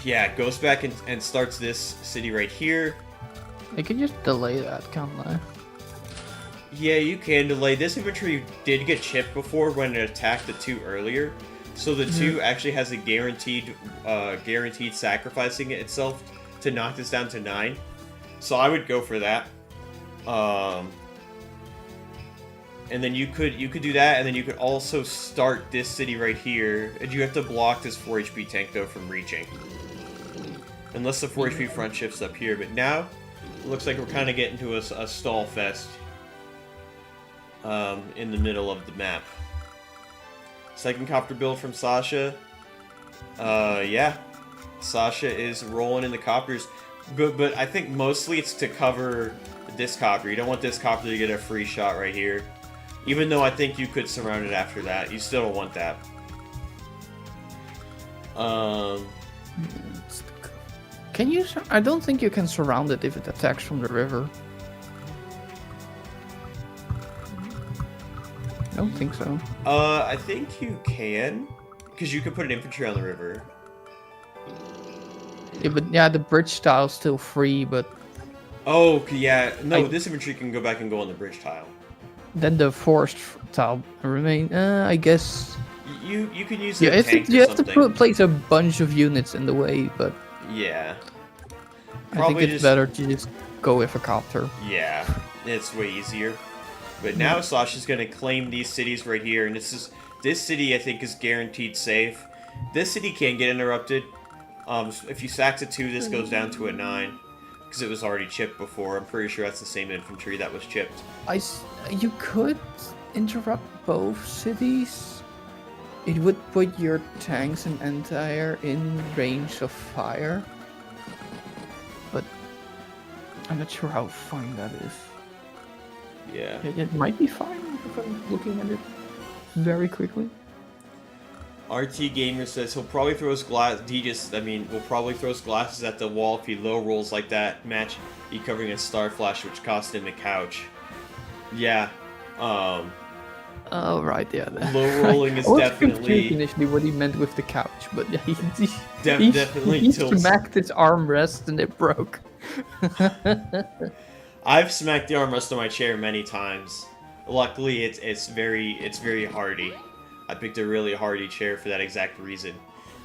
yeah, goes back and starts this city right here. I can just delay that, can't I? Yeah, you can delay. This infantry did get chipped before when it attacked the 2 earlier. So the 2 actually has a guaranteed sacrificing itself to knock this down to 9. So I would go for that. And then you could do that, and then you could also start this city right here. And you have to block this 4 HP tank though from reaching. Unless the 4 HP front shifts up here, but now it looks like we're kind of getting to a stall fest in the middle of the map. Second copter build from Sasha. Yeah, Sasha is rolling in the copters, but I think mostly it's to cover this copter. You don't want this copter to get a free shot right here. Even though I think you could surround it after that, you still don't want that. Can you? I don't think you can surround it if it attacks from the river. I don't think so. I think you can, because you could put an infantry on the river. Yeah, but yeah, the bridge tile's still free, but... Oh, yeah. No, this infantry can go back and go on the bridge tile. Then the forest tile remain. I guess... You can use the tank you have something. to place a bunch of units in the way, but... Yeah. I think it's better to just go with a copter. Yeah, it's way easier. But now Sasha's going to claim these cities right here, and this city I think is guaranteed safe. This city can get interrupted. If you sack to 2, this goes down to a 9, because it was already chipped before. I'm pretty sure that's the same infantry that was chipped. You could interrupt both cities. It would put your tanks and anti-air in range of fire. But I'm not sure how fine that is. Yeah. It might be fine if I'm looking at it very quickly. RT Gamer says he'll probably throw his will probably throw his glasses at the wall if he low rolls like that match. He covering a star flash, which cost him a couch. Yeah. Oh right, yeah. Low rolling is definitely initially what he meant with the couch, but yeah, he definitely tilts. Smacked his armrest and it broke. I've smacked the armrest on my chair many times. Luckily, it's very hardy. I picked a really hardy chair for that exact reason.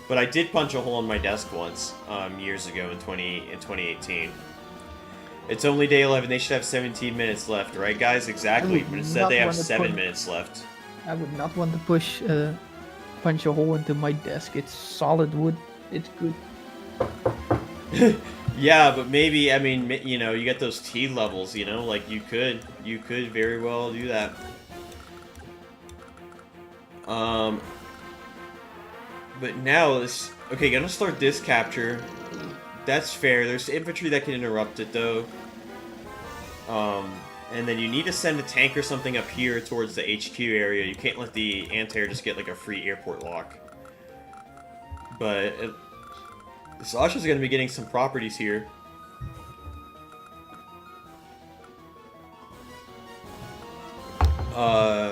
But I did punch a hole in my desk once, years ago in 2018. It's only day 11. They should have 17 minutes left, right, guys? Exactly. But instead, they have 7 minutes left. I would not want to punch a hole into my desk. It's solid wood. It's good. Yeah, but maybe, I mean, you know, you get those T levels, you know, like you could very well do that. But now okay, gonna start this capture. That's fair. There's infantry that can interrupt it though. And then you need to send a tank or something up here towards the HQ area. You can't let the anti-air just get like a free airport lock. But Sasha's gonna be getting some properties here.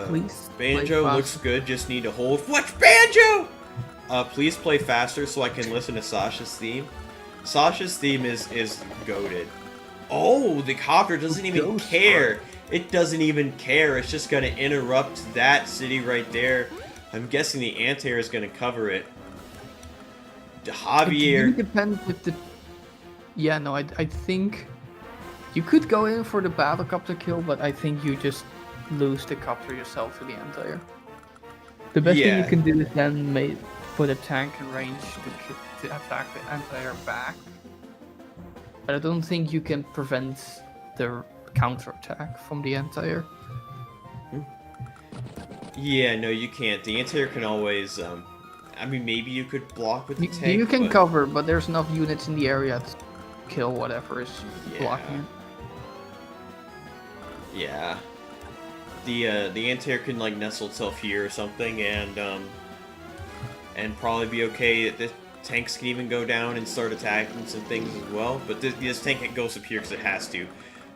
Please Banjo looks good, just need to hold. What's Banjo? Please play faster so I can listen to Sasha's theme. Sasha's theme is goated. Oh, the copter doesn't even care. It doesn't even care. It's just gonna interrupt that city right there. I'm guessing the anti-air is gonna cover it. Javier. It really depends if the... Yeah, no, I think... You could go in for the battle copter kill, but I think you just lose the copter yourself to the anti-air. The best thing you can do is then put a tank in range to attack the anti-air back. But I don't think you can prevent the counterattack from the anti-air. Yeah, no, you can't. The anti-air can always, I mean, maybe you could block with the tank, You can but... cover, but there's enough units in the area to kill whatever is blocking it. Yeah. The anti-air can like nestle itself here or something, and probably be okay. The tanks can even go down and start attacking some things as well. But this tank goes up here because it has to.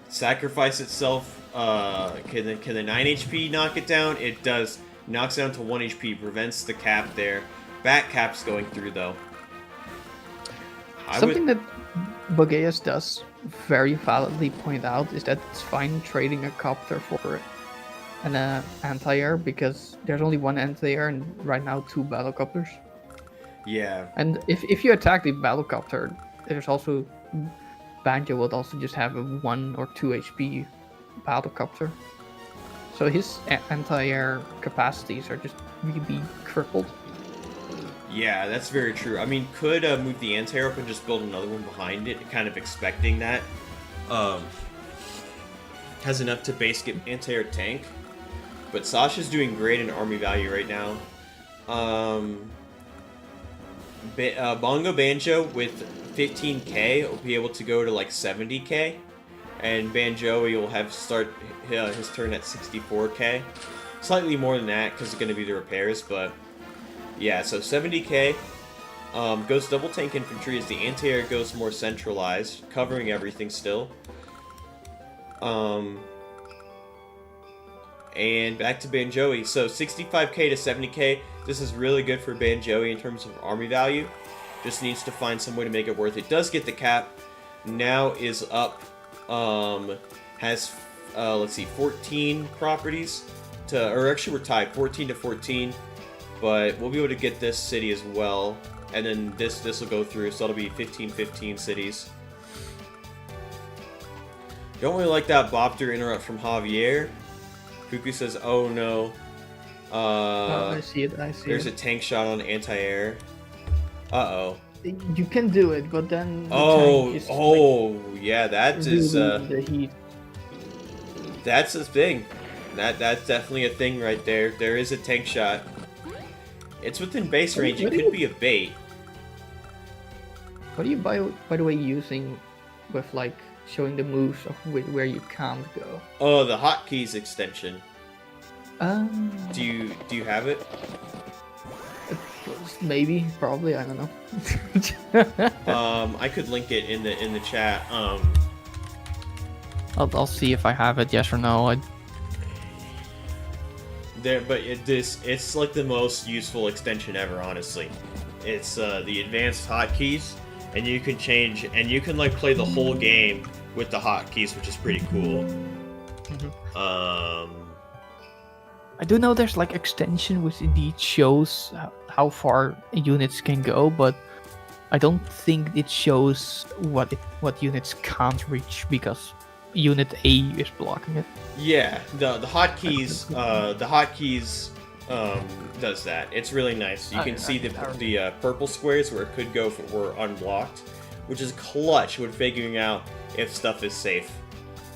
Sacrifice itself. Can the 9 HP knock it down? It does. Knocks it down to 1 HP. Prevents the cap there. Back cap's going through though. Something that Bogeas does very validly point out is that it's fine trading a copter for an anti-air because there's only one anti-air and right now 2 battlecopters. Yeah. And if you attack the battlecopter, there's also Banjo would also just have a 1 or 2 HP battlecopter. So his anti-air capacities are just really crippled. Yeah, that's very true. I mean, could move the anti-air up and just build another one behind it, kind of expecting that. Has enough to base get anti-air tank. But Sasha's doing great in army value right now. BongoBanjo with 15k will be able to go to like 70k. And Banjoey will have start his turn at 64k. Slightly more than that because it's going to be the repairs, but... Yeah, so 70k, goes double tank infantry as the anti-air goes more centralized, covering everything still. And back to Banjoey. So 65k to 70k, this is really good for Banjoey in terms of army value. Just needs to find some way to make it worth it. Does get the cap, now is up, has, let's see, 14 properties, or actually we're tied, 14 to 14. But we'll be able to get this city as well, and then this will go through, so that'll be 15 cities. Don't really like that Bopter interrupt from Javier. Cuckoo says, "Oh no." I see it. There's a tank shot on anti-air. Uh-oh. You can do it, but then yeah, that is the heat. That's a thing. That's definitely a thing right there. There is a tank shot. It's within base range. It could be a bait. What are you, by the way, using with, like, showing the moves of where you can't go? Oh, the hotkeys extension. Do you have it? Maybe, probably, I don't know. I could link it in the chat. I'll see if I have it, yes or no. It's like the most useful extension ever, honestly. It's the advanced hotkeys, and you can change, and you can like play the whole game with the hotkeys, which is pretty cool. I do know there's like extension which indeed shows how far units can go, but I don't think it shows what units can't reach because Unit A is blocking it. Yeah, the hotkeys does that. It's really nice. You can see the purple squares where it could go if it were unblocked, which is clutch when figuring out if stuff is safe.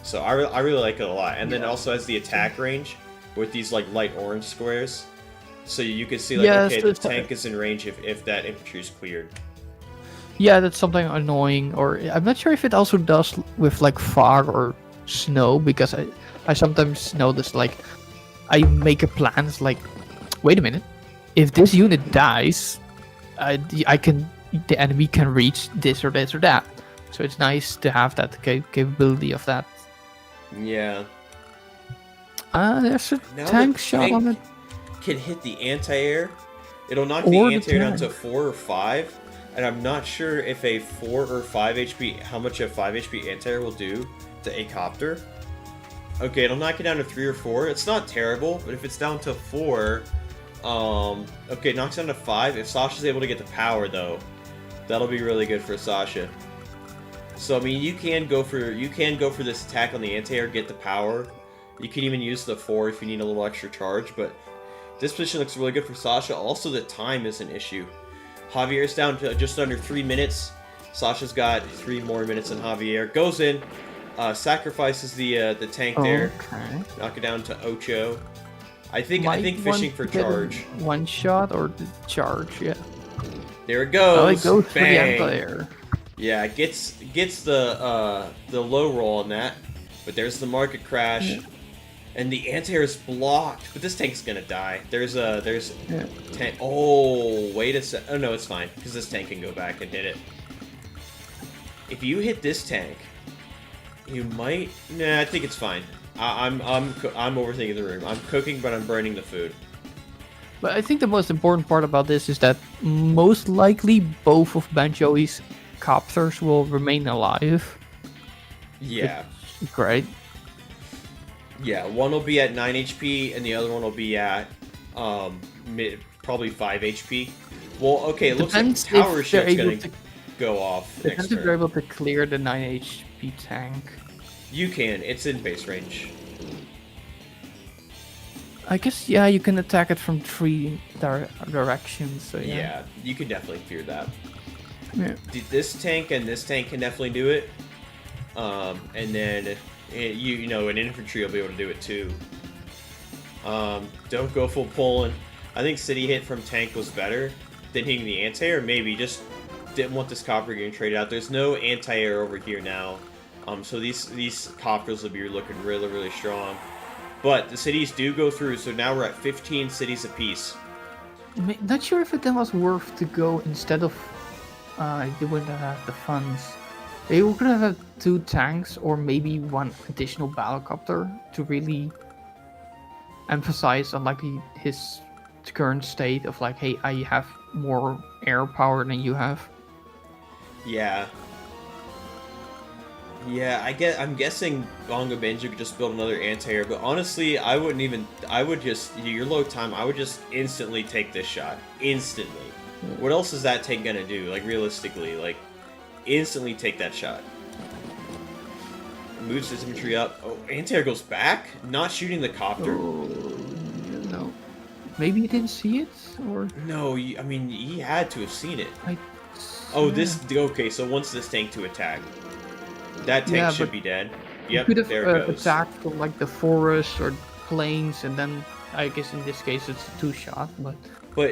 So I really like it a lot. And then it also has the attack range with these like light orange squares, so you can see like okay, the tank is in range if that infantry is cleared. Yeah, that's something annoying, or I'm not sure if it also does with like fog or snow, because I sometimes notice like I make a plan, it's like, wait a minute, if this unit dies, the enemy can reach this or this or that. So it's nice to have that capability of that. Yeah. There's a tank shot on it. Can hit the anti-air. It'll knock the anti-air down to 4 or 5. And I'm not sure if a 4 or 5 HP, how much a 5 HP anti-air will do to a copter. Okay, it'll knock it down to 3 or 4. It's not terrible, but if it's down to 4, okay, it knocks down to 5. If Sasha's able to get the power, though, that'll be really good for Sasha. So I mean, you can go for this attack on the anti-air, get the power. You can even use the 4 if you need a little extra charge, but this position looks really good for Sasha. Also, the time is an issue. Javier's down to just under 3 minutes. Sasha's got 3 more minutes than Javier. Goes in, sacrifices the tank there. Okay. Knock it down to Ocho. I think fishing want for to get charge. One shot or the charge, yeah. There it goes. Oh, it goes for the Bang. anti-air. Yeah, it gets the low roll on that, but there's the market crash, and the anti-air is blocked. But this tank's gonna die. There's tank. Oh, wait a sec. Oh no, it's fine because this tank can go back and hit it. If you hit this tank, you might. Nah, I think it's fine. I'm overthinking the room. I'm cooking, but I'm burning the food. But I think the most important part about this is that most likely both of Banjoey's copters will remain alive. Yeah. Great. Yeah, one will be at 9 HP, and the other one will be at probably 5 HP. Well, okay, it looks like Tower Ship's gonna go off next Depends if turn. they're able to clear the 9 HP tank. You can. It's in base range. I guess, yeah, you can attack it from 3 directions, so yeah. Yeah, you can definitely fear that. Yeah. This tank and this tank can definitely do it. And then, you know, an infantry will be able to do it too. Don't go full Poland. I think city hit from tank was better than hitting the anti-air. Maybe just didn't want this copter getting traded out. There's no anti-air over here now. So these copters will be looking really, really strong. But the cities do go through, so now we're at 15 cities apiece. Not sure if it then was worth to go instead of they wouldn't have the funds. They were gonna have 2 tanks or maybe 1 additional battlecopter to really emphasize on like his current state of like, hey, I have more air power than you have. Yeah. Yeah, I'm guessing BongoBanjo could just build another anti-air, but honestly, I would just, your low time, I would just instantly take this shot. Instantly. What else is that tank gonna do, like, realistically? Like, instantly take that shot. Moves his infantry up. Oh, anti-air goes back? Not shooting the copter? Oh, no. Maybe he didn't see it, or? No, I mean, he had to have seen it. Okay, so once this tank to attack. That tank should be dead. Yep, could have there it goes. attacked from like the forest or plains, and then I guess in this case it's a 2-shot, but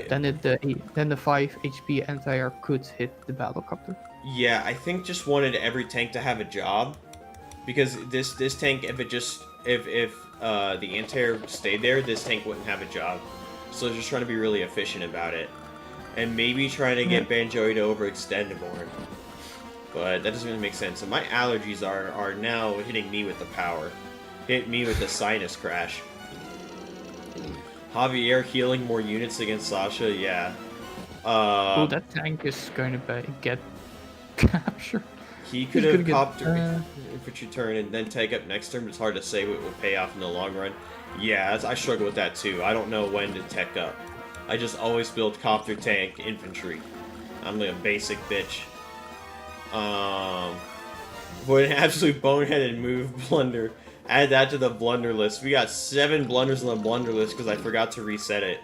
then the 5 HP anti-air could hit the battlecopter. Yeah, I think just wanted every tank to have a job, because this tank, if the anti-air stayed there, this tank wouldn't have a job. So just trying to be really efficient about it, and maybe trying to get Banjoey to overextend more. But that doesn't really make sense. And my allergies are now hitting me with the power. Hit me with the sinus crash. Javier healing more units against Sasha, yeah. Oh, that tank is going to get captured. He could have copped infantry turn and then take up next turn, but it's hard to say what will pay off in the long run. Yeah, I struggle with that too. I don't know when to tech up. I just always build copter tank infantry. I'm like a basic bitch. What an absolute boneheaded move, blunder. Add that to the blunder list. We got 7 blunders on the blunder list because I forgot to reset it.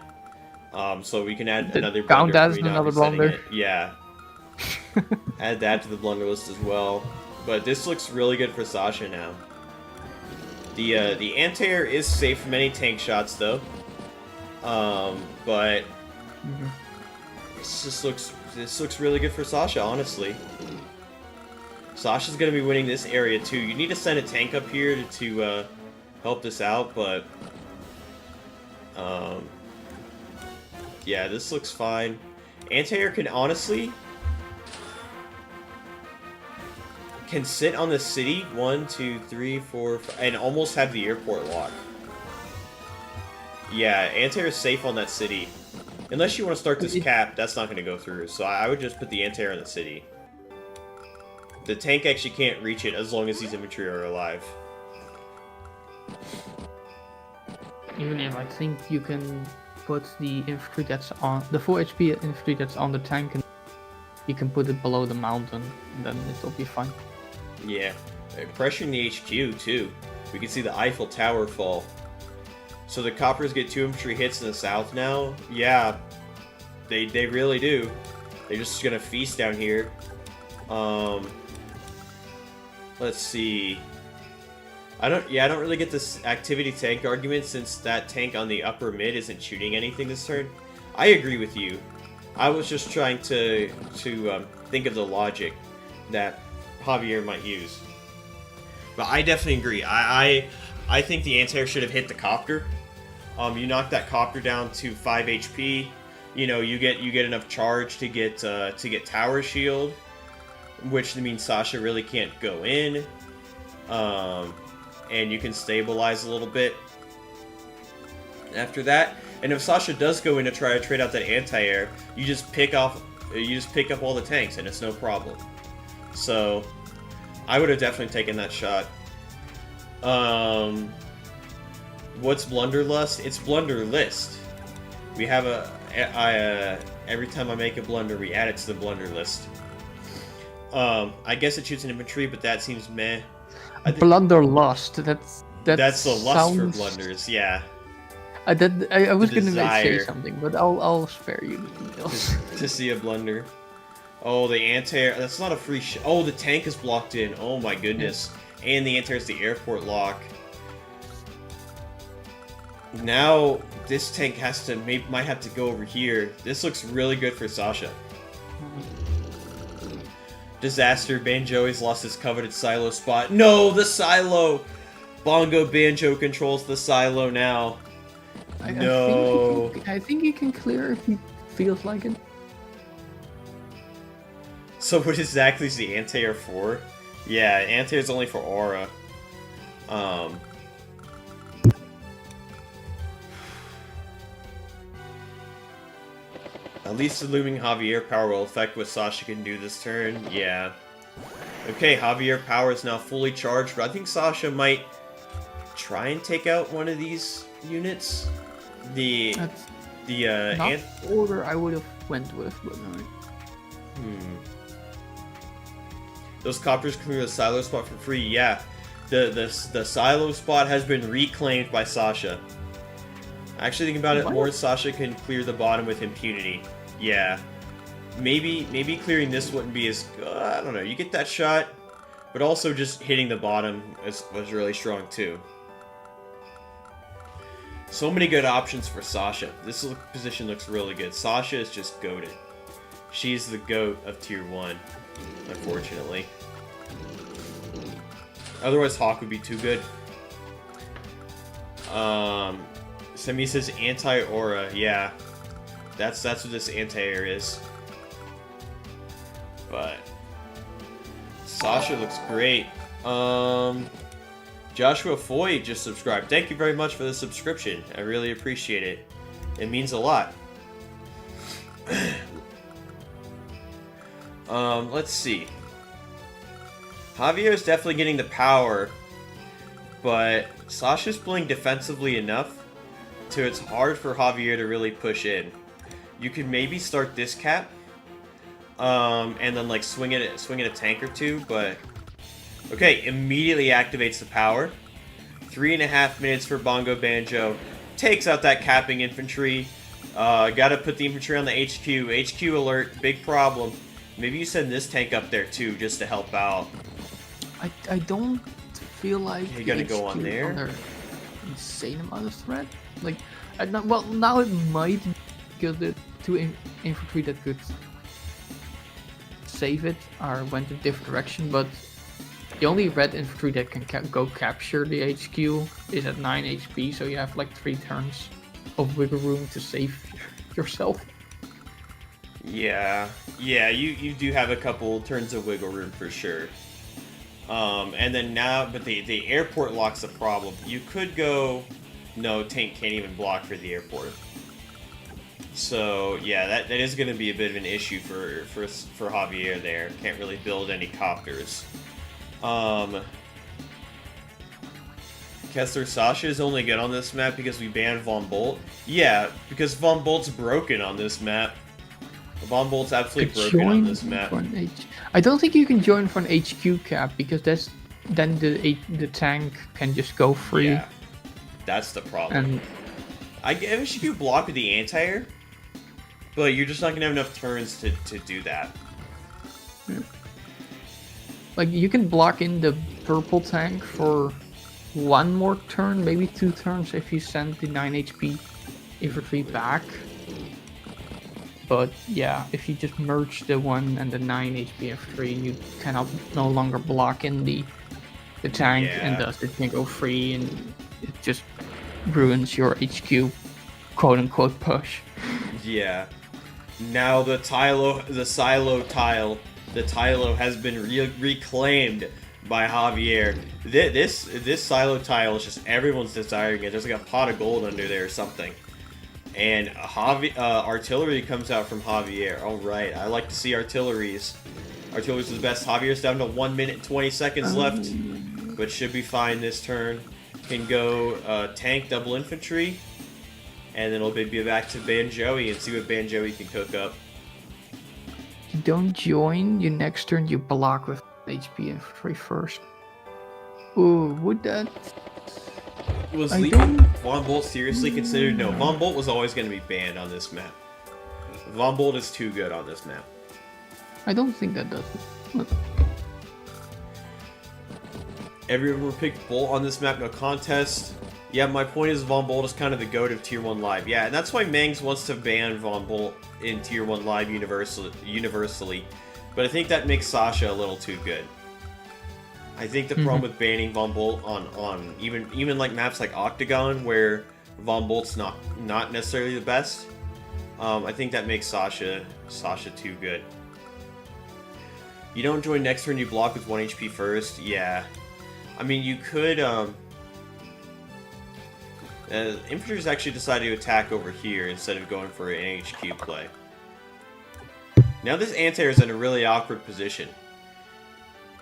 So we can add another blunder. Count that as another blunder. Yeah. Add that to the blunder list as well. But this looks really good for Sasha now. The anti-air is safe from any tank shots though. But this looks really good for Sasha, honestly. Sasha's gonna be winning this area too. You need to send a tank up here to help this out, but yeah, this looks fine. Anti-air can honestly sit on the city 1, 2, 3, 4, 5, and almost have the airport locked. Yeah, anti-air is safe on that city. Unless you want to start this cap, that's not going to go through. So I would just put the anti-air in the city. The tank actually can't reach it as long as these infantry are alive. Even if I think you can put the infantry that's on the 4 HP infantry that's on the tank, and you can put it below the mountain, and then it'll be fine. Yeah, pressuring the HQ too. We can see the Eiffel Tower fall. So the coppers get 2 infantry hits in the south now. Yeah, they really do. They're just gonna feast down here. Let's see. I don't really get this activity tank argument since that tank on the upper mid isn't shooting anything this turn. I agree with you. I was just trying to think of the logic that Javier might use. But I definitely agree. I think the anti-air should have hit the copter. You knock that copter down to 5 HP. You know, you get enough charge to get tower shield, which means Sasha really can't go in. And you can stabilize a little bit after that. And if Sasha does go in to try to trade out that anti-air, you just pick up all the tanks, and it's no problem. So I would have definitely taken that shot. What's Blunderlust? It's Blunderlist. We have every time I make a blunder, we add it to the blunder list. I guess it shoots an infantry, but that seems meh. Blunderlust. That's the lust for blunders. Yeah. I was gonna say something, but I'll spare you the details. to see a blunder. Oh, the anti-air. That's not a free oh, the tank is blocked in. Oh my goodness. Yeah. And the anti-air is the airport lock. Now this tank might have to go over here. This looks really good for Sasha. Disaster. Banjoey's lost his coveted silo spot. No, the silo! BongoBanjo controls the silo now. No. I think he can clear if he feels like it. So what exactly is the anti-air for? Yeah, anti-air is only for aura. At least the looming Javier power will affect what Sasha can do this turn. Yeah. Okay, Javier power is now fully charged, but I think Sasha might try and take out one of these units. Not the order I would have went with, but no. Those copters clear the silo spot for free. Yeah, the silo spot has been reclaimed by Sasha. Actually, thinking about it, more Sasha can clear the bottom with impunity. Yeah, maybe clearing this wouldn't be as I don't know. You get that shot, but also just hitting the bottom was really strong too. So many good options for Sasha. This position looks really good. Sasha is just goated. She's the GOAT of Tier 1, unfortunately. Otherwise, Hawk would be too good. Semi says anti-aura. Yeah, that's what this anti-air is. But Sasha looks great. Joshua Foy just subscribed. Thank you very much for the subscription. I really appreciate it. It means a lot. Let's see. Javier is definitely getting the power, but Sasha's playing defensively enough to it's hard for Javier to really push in. You could maybe start this cap, and then like swing at a tank or two, but okay, immediately activates the power. 3.5 minutes for BongoBanjo. Takes out that capping infantry. Gotta put the infantry on the HQ. HQ alert, big problem. Maybe you send this tank up there too, just to help out. I don't feel like you gotta go on there. Under insane amount of threat. Like, well, now it might, because the two infantry that could save it went a different direction, but the only red infantry that can go capture the HQ is at 9 HP, so you have like 3 turns of wiggle room to save yourself. Yeah, you do have a couple turns of wiggle room for sure. And then now, but the airport lock's a problem. You could go, no, tank can't even block for the airport. So yeah, that is going to be a bit of an issue for Javier there. Can't really build any copters. Kesler Sasha is only good on this map because we banned Von Bolt. Yeah, because Von Bolt's broken on this map. Von Bolt's absolutely broken on this map. I don't think you can join for an HQ cap because then the tank can just go free. Yeah, that's the problem. I guess you could block with the anti-air, but you're just not gonna have enough turns to do that. Like, you can block in the purple tank for one more turn, maybe 2 turns if you send the 9 HP infantry back. But yeah, if you just merge the 1 and the 9 HP infantry, you cannot no longer block in the tank, and thus it can go free, and it just ruins your HQ quote-unquote push. Yeah. Now the silo tile has been reclaimed by Javier. This silo tile is just everyone's desiring it. There's like a pot of gold under there or something. And artillery comes out from Javier. Alright, I like to see artilleries. Artillery's the best. Javier's down to 1 minute and 20 seconds left, but should be fine this turn. Can go tank, double infantry, and then it'll be back to Banjoey and see what Banjoey can cook up. You don't join, your next turn you block with HP infantry first. Ooh, would that... Was leaving Von Bolt seriously considered? No, Von Bolt was always going to be banned on this map. Von Bolt is too good on this map. I don't think that does it. Everyone picked Bolt on this map, no contest. Yeah, my point is Von Bolt is kind of the goat of Tier 1 Live. Yeah, and that's why Mangs wants to ban Von Bolt in Tier 1 Live universally. But I think that makes Sasha a little too good. I think the problem with banning Von Bolt on even like maps like Octagon, where Von Bolt's not necessarily the best, I think that makes Sasha too good. You don't join next turn, you block with 1 HP first. Yeah, I mean you could. Infantry's actually decided to attack over here instead of going for an HQ play. Now this anti-air is in a really awkward position,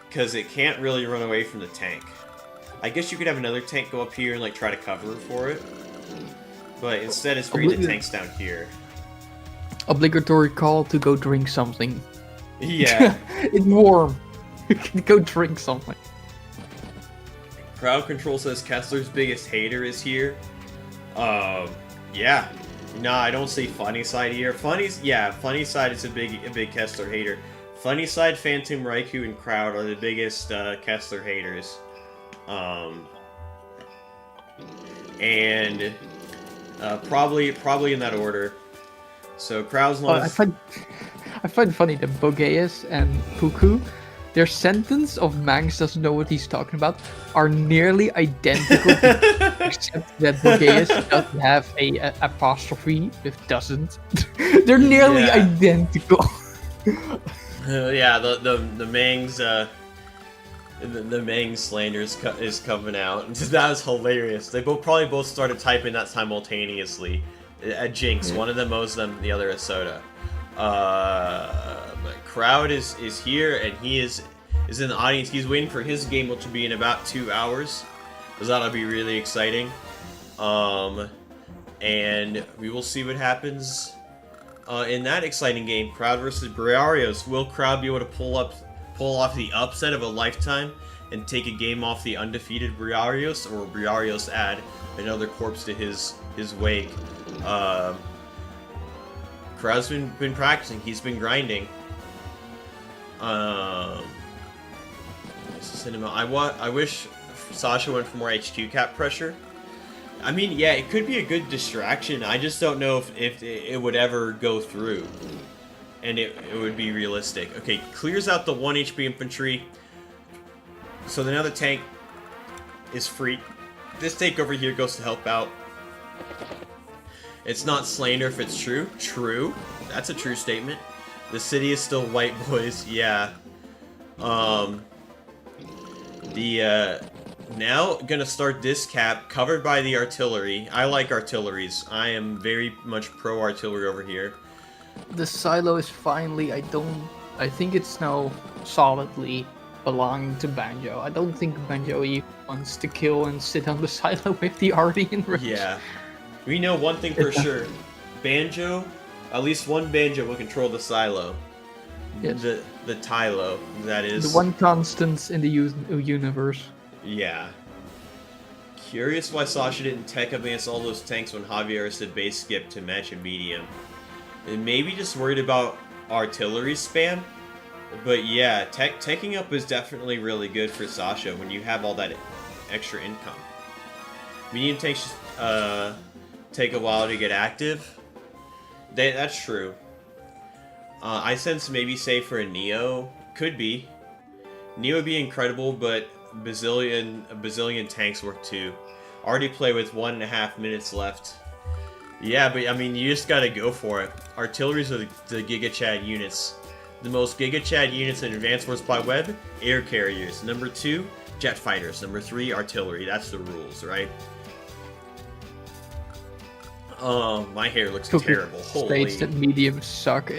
because it can't really run away from the tank. I guess you could have another tank go up here and like try to cover for it, but instead it's bringing the tanks down here. Obligatory call to go drink something. Yeah. It's warm. Go drink something. Crowd control says Kesler's biggest hater is here. Yeah. Nah, I don't see Funny Side here. Funny Side is a big Kesler hater. Funny Side, Phantom, Raikou, and Crowd are the biggest Kesler haters. And probably in that order. So Crowd's not. I find funny that Bogeus and Puku, their sentence of Mangs doesn't know what he's talking about, are nearly identical, except that Bogeus doesn't have a apostrophe with doesn't. They're nearly identical. Yeah, the Mangs the Mangs slander is coming out. That was hilarious. They probably both started typing that simultaneously. At Jinx, one of them owes them, the other is Soda. But Crowd is here, and he is in the audience. He's waiting for his game, which will be in about 2 hours. So that'll be really exciting. And we will see what happens in that exciting game. Crowd versus Briarios. Will Crowd be able to pull off the upset of a lifetime and take a game off the undefeated Briarios, or will Briarios add another corpse to his wake? Crowd's been practicing. He's been grinding. I wish Sasha went for more HQ cap pressure. I mean, yeah, it could be a good distraction. I just don't know if it would ever go through, and it would be realistic. Okay, clears out the 1 HP infantry. So now the tank is free. This tank over here goes to help out. It's not slander if it's true. True. That's a true statement. The city is still white, boys. Yeah. Now gonna start this cap covered by the artillery. I like artilleries. I am very much pro artillery over here. The silo is finally, I think it's now solidly belonging to Banjo. I don't think Banjoey wants to kill and sit on the silo with the arty and Rich. Yeah. We know one thing for sure. Banjo, at least one Banjo will control the silo. Yes. The Tylo, that is. The one constant in the universe. Yeah. Curious why Sasha didn't tech up against all those tanks when Javier said base skip to match a medium. And maybe just worried about artillery spam? But yeah, taking up is definitely really good for Sasha when you have all that extra income. Medium tanks take a while to get active. That's true. I sense maybe say for a Neo. Could be. Neo would be incredible, but bazillion tanks work too. Already play with 1.5 minutes left. Yeah, but I mean, you just gotta go for it. Artilleries are the Giga Chad units. The most Giga Chad units in Advanced Wars by Web, air carriers. Number 2, jet fighters. Number 3, artillery. That's the rules, right? My hair looks terrible. Holy. States that mediums suck.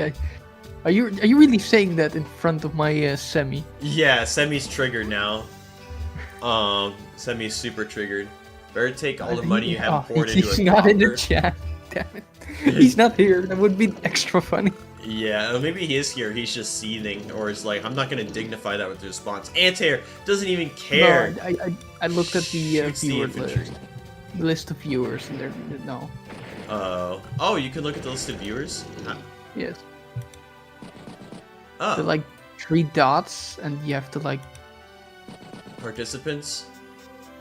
Are you really saying that in front of my semi? Yeah, semi's triggered now. Semi's super triggered. Better take all the money you have poured into a He's not in the chat. Damn it. He's not here. That would be extra funny. Yeah, maybe he is here. He's just seething, or is like, I'm not gonna dignify that with a response. Antair doesn't even care. No, I looked at the viewer list. The list of viewers, and they're no. Oh, you can look at the list of viewers. Yes. Oh. They're like 3 dots, and you have to like. Participants.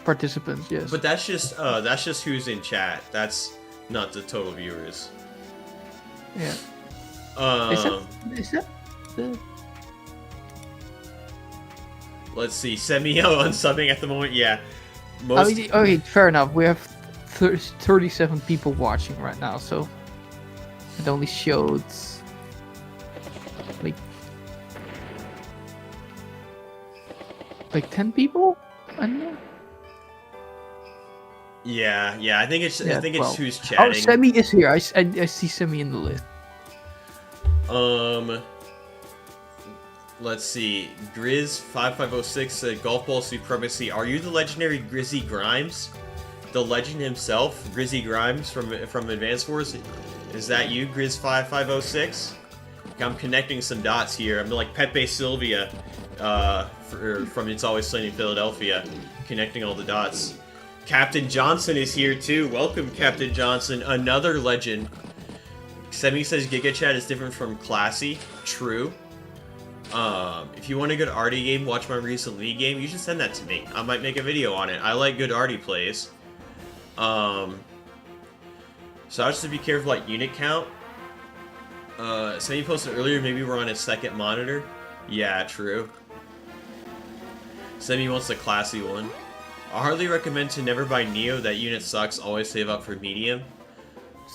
Participants, yes. But that's just who's in chat. That's not the total viewers. Yeah. Is that the... Let's see, Semio unsubbing at the moment. Yeah. Okay, fair enough. We have 37 people watching right now, so it only showed like 10 people. I don't know. Yeah. I think it's who's Oh, chatting. Semi is here. I see Semi in the list. Let's see. Grizz5506 said Golf Ball Supremacy. Are you the legendary Grizzy Grimes? The legend himself, Grizzy Grimes from Advanced Wars? Is that you, Grizz5506? I'm connecting some dots here. I'm like Pepe Sylvia from It's Always Sunny in Philadelphia, connecting all the dots. Captain Johnson is here too. Welcome, Captain Johnson. Another legend. Semi says Giga Chat is different from Classy. True. If you want a good arty game, watch my recent League game. You should send that to me. I might make a video on it. I like good arty plays. So I just to be careful like unit count. Semi posted earlier. Maybe we're on a second monitor. Yeah, true. Semi wants the Classy one. I hardly recommend to never buy Neo. That unit sucks. Always save up for medium.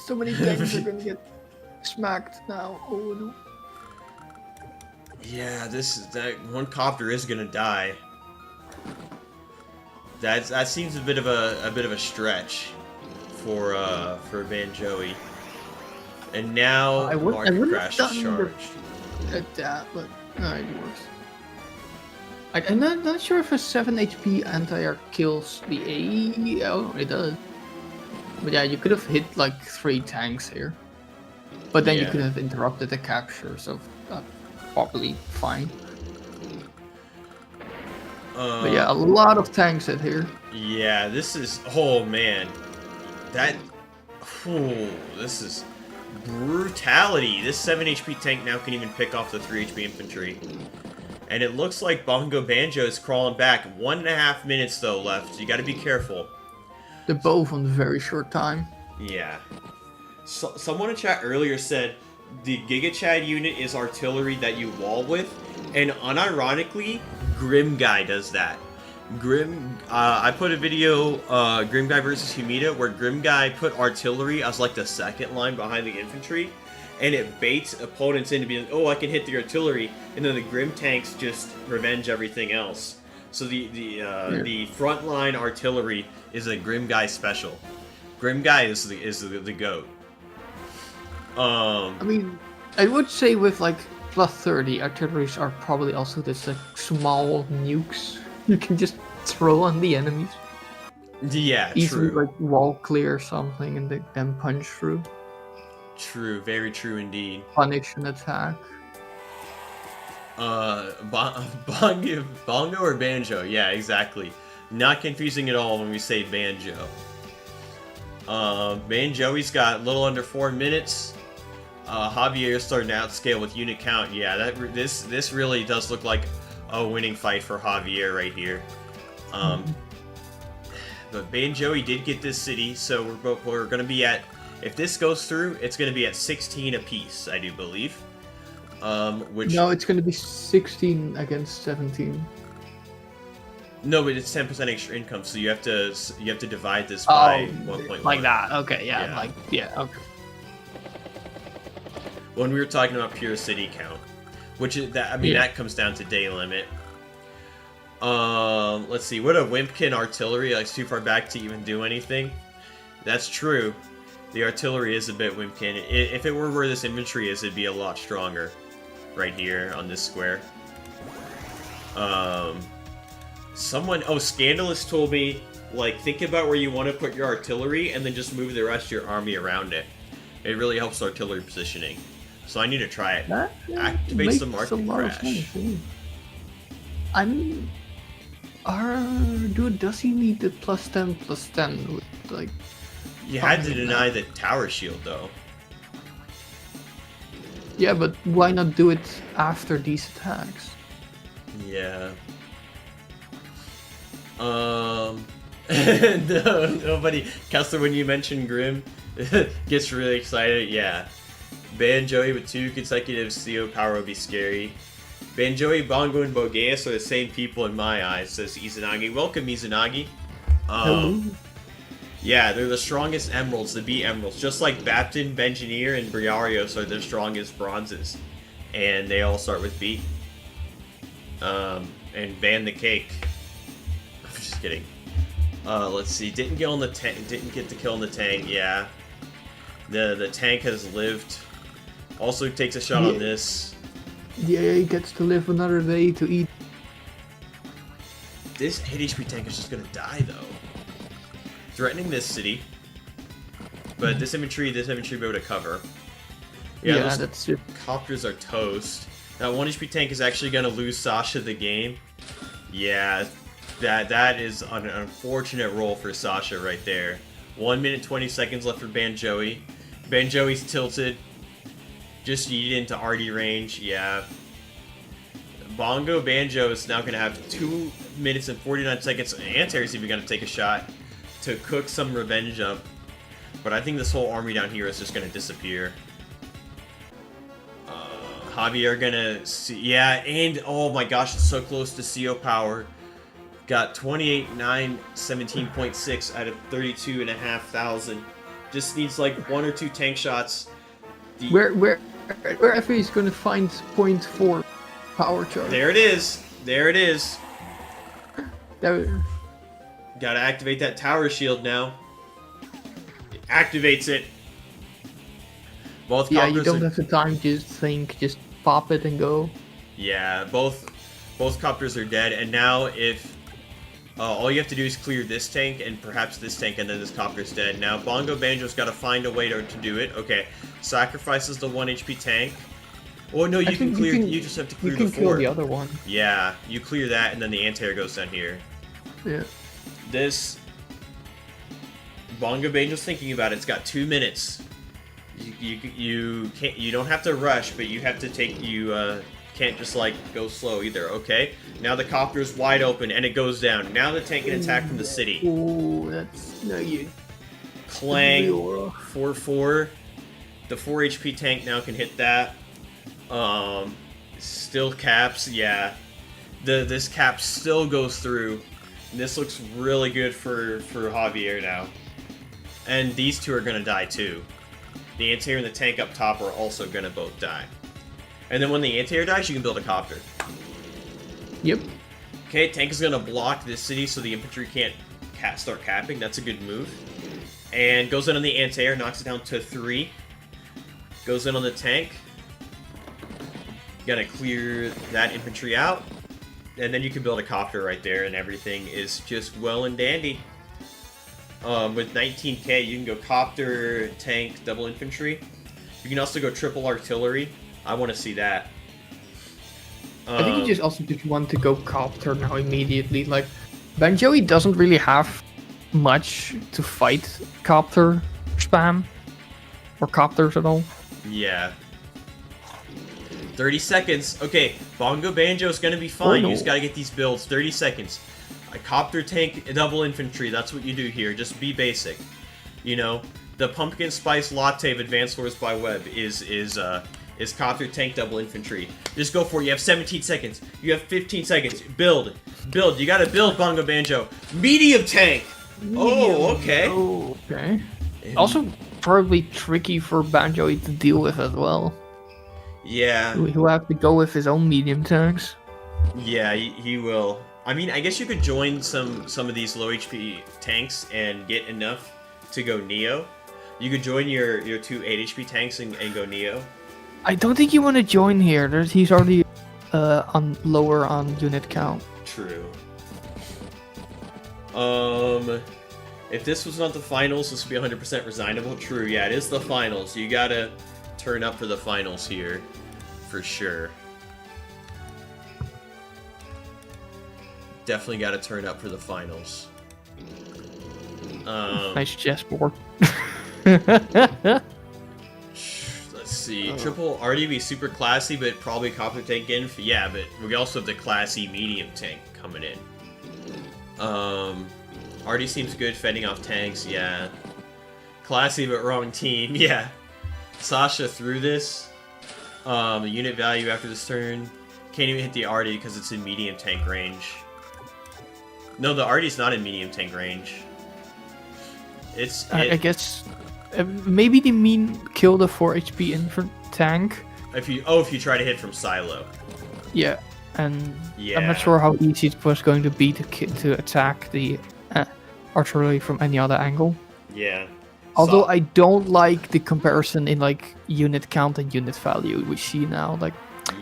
So many things are gonna get smacked now. Oh no. Yeah, that one copter is gonna die. That seems a bit of a stretch for Banjoey. And now Mark Crash is charged. That, but no, it works. I'm not sure if a 7 HP anti-air kills the A. Oh, it does. But yeah, you could have hit like 3 tanks here. But then you could have interrupted the capture, so probably fine. But yeah, a lot of tanks in here. Yeah, this is... Oh, man. This is brutality. This 7 HP tank now can even pick off the 3 HP infantry. And it looks like BongoBanjo is crawling back. 1.5 minutes, though, left. You gotta be careful. They're both on very short time. Yeah. So, someone in chat earlier said the Giga Chad unit is artillery that you wall with. And unironically, Grim Guy does that. I put a video, Grim Guy versus Humida, where Grim Guy put artillery as like the second line behind the infantry. And it baits opponents into being like, oh, I can hit the artillery, and then the Grim tanks just revenge everything else. So the frontline artillery is a Grim Guy special. Grim Guy is the goat. I mean, I would say with like plus 30, artilleries are probably also this like small nukes you can just throw on the enemies. Yeah, easily true. Like wall clear something and then punch through. True, very true indeed. Punish an attack. Bongo or Banjo? Yeah, exactly. Not confusing at all when we say Banjo. Banjoey's got a little under 4 minutes. Javier starting to outscale with unit count. Yeah, this really does look like a winning fight for Javier right here. But Banjoey did get this city, so we're going to be at, if this goes through, it's going to be at 16 apiece, I do believe. Which No, it's going to be 16 against 17. No, but it's 10% extra income, so you have to divide this by 1.1. Like that. Okay, yeah. Okay. When we were talking about pure city count, which is that, I mean, that comes down to day limit. Let's see, what a Wimpkin artillery, like too far back to even do anything. That's true. The artillery is a bit Wimpkin. If it were where this infantry is, it'd be a lot stronger. Right here on this square. Scandalous told me, like, think about where you want to put your artillery and then just move the rest of your army around it. It really helps artillery positioning. So I need to try it. That Activates the market crash. I mean, does he need the +10/+10 with, like... You had to deny the tower shield, though. Yeah, but why not do it after these attacks? Yeah. Nobody. Kesler, when you mention Grim, gets really excited. Yeah. Banjoey with 2 consecutive CO power would be scary. Banjoey, Bongo, and Bogeus are the same people in my eyes, says Izanagi. Welcome, Izanagi. Yeah, they're the strongest emeralds, the B emeralds. Just like Baptin, Benjineer, and Briarios are their strongest bronzes. And they all start with B. And Van the Cake. I'm just kidding. Let's see. Didn't get the kill on the tank, yeah. The tank has lived. Also takes a shot on this. Yeah, he gets to live another day to eat. This 8 HP tank is just gonna die though. Threatening this city. But this infantry will be able to cover. Yeah, those that's it. copters are toast. That 1 HP tank is actually gonna lose Sasha the game. Yeah, that is an unfortunate roll for Sasha right there. 1 minute 20 seconds left for Banjoey. Banjoey's tilted. Just yeeted into RD range, yeah. BongoBanjo is now going to have 2 minutes and 49 seconds. Antair's even going to take a shot to cook some revenge up. But I think this whole army down here is just going to disappear. Javier going to see... Yeah, and oh my gosh, it's so close to CO power. Got 28,9, 17.6 out of 32,500. Just needs like 1 or 2 tank shots. Wherever he's going to find 0.4 power charge. There it is. There it is. There. Gotta activate that tower shield now. It activates it. Both you don't have the time to just think, just pop it and go. Yeah, both copters are dead, and now if all you have to do is clear this tank and perhaps this tank, and then this copter's dead. Now BongoBanjo's got to find a way to do it. Okay, sacrifices the 1 HP tank. Oh no, you can clear. You just have to clear the 4. You can kill the other one. Yeah, you clear that, and then the anti-air goes down here. Yeah. This BongoBanjo's thinking about it. It's got 2 minutes. You can't. You don't have to rush, but you have to take. You can't just like go slow either. Okay. Now the copter's wide open and it goes down. Now the tank can attack from the city. Oh, that's no you. Clang. 4-4. The 4 HP tank now can hit that. Still caps. Yeah. This cap still goes through. And this looks really good for Javier now. And these 2 are gonna die too. The anti-air and the tank up top are also gonna both die. And then when the anti-air dies, you can build a copter. Yep. Okay, tank is gonna block this city so the infantry can't start capping. That's a good move. And goes in on the anti-air, knocks it down to 3. Goes in on the tank. Gonna clear that infantry out. And then you can build a copter right there, and everything is just well and dandy. With 19k, you can go copter, tank, double infantry. You can also go triple artillery. I want to see that. I think you just also just want to go copter now immediately. Like, Banjoey doesn't really have much to fight copter spam or copters at all. Yeah. 30 seconds. Okay, BongoBanjo is gonna be fine. no. You just gotta get these builds. 30 seconds. A copter tank, double infantry. That's what you do here. Just be basic. You know, the pumpkin spice latte of Advanced Wars by Web is copter tank, double infantry. Just go for it. You have 17 seconds. You have 15 seconds. Build. Build. You gotta build, BongoBanjo. Medium tank. Oh, okay. Oh, okay. Also, probably tricky for Banjoey to deal with as well. Yeah. He'll have to go with his own medium tanks. Yeah, he will. I mean, I guess you could join some of these low HP tanks and get enough to go Neo. You could join your 2 8 HP tanks and go Neo. I don't think you want to join here. He's already on lower on unit count. True. If this was not the finals, this would be 100% resignable. True, yeah, it is the finals. You gotta turn up for the finals here, for sure. Definitely gotta turn up for the finals. Nice chessboard. Let's see. Triple RDB super classy, but probably copter tank in. Yeah, but we also have the classy medium tank coming in. RD seems good fending off tanks, yeah. Classy but wrong team, yeah. Sasha threw this. Unit value after this turn. Can't even hit the RD because it's in medium tank range. No, the RD's not in medium tank range. I guess maybe they mean kill the 4 HP infant tank. If you try to hit from silo. Yeah, and yeah. I'm not sure how easy it was going to be to attack the artillery from any other angle. Yeah. Although I don't like the comparison in like unit count and unit value we see now. Like,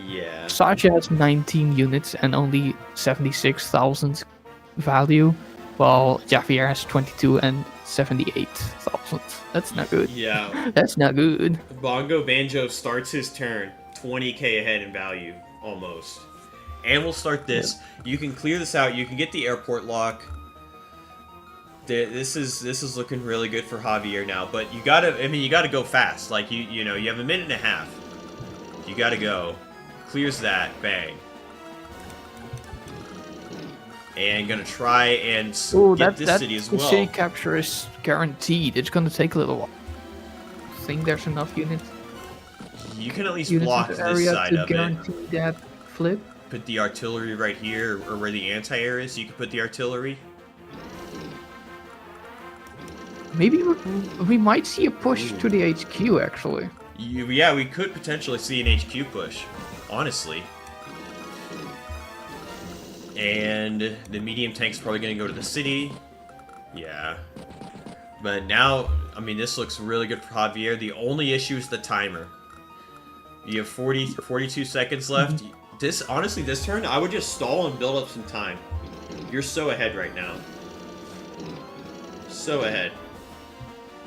yeah. Sasha has 19 units and only 76,000 value, while Javier has 22 and 78,000. That's not good. Yeah. That's not good. BongoBanjo starts his turn 20k ahead in value, almost. And we'll start this. Yep. You can clear this out. You can get the airport lock. This is looking really good for Javier now, but you gotta go fast. Like you know, you have a minute and a half. You gotta go. Clears that, bang. And gonna try and get this city as well. That capture is guaranteed. It's gonna take a little while. I think there's enough units. You can at least block this side of it. Guarantee that flip. Put the artillery right here, or where the anti-air is. You can put the artillery. Maybe we might see a push to the HQ, actually. Yeah, we could potentially see an HQ push, honestly. And the medium tank's probably going to go to the city. Yeah. But now, I mean, this looks really good for Javier. The only issue is the timer. You have 42 seconds left. Honestly, this turn, I would just stall and build up some time. You're so ahead right now. So ahead.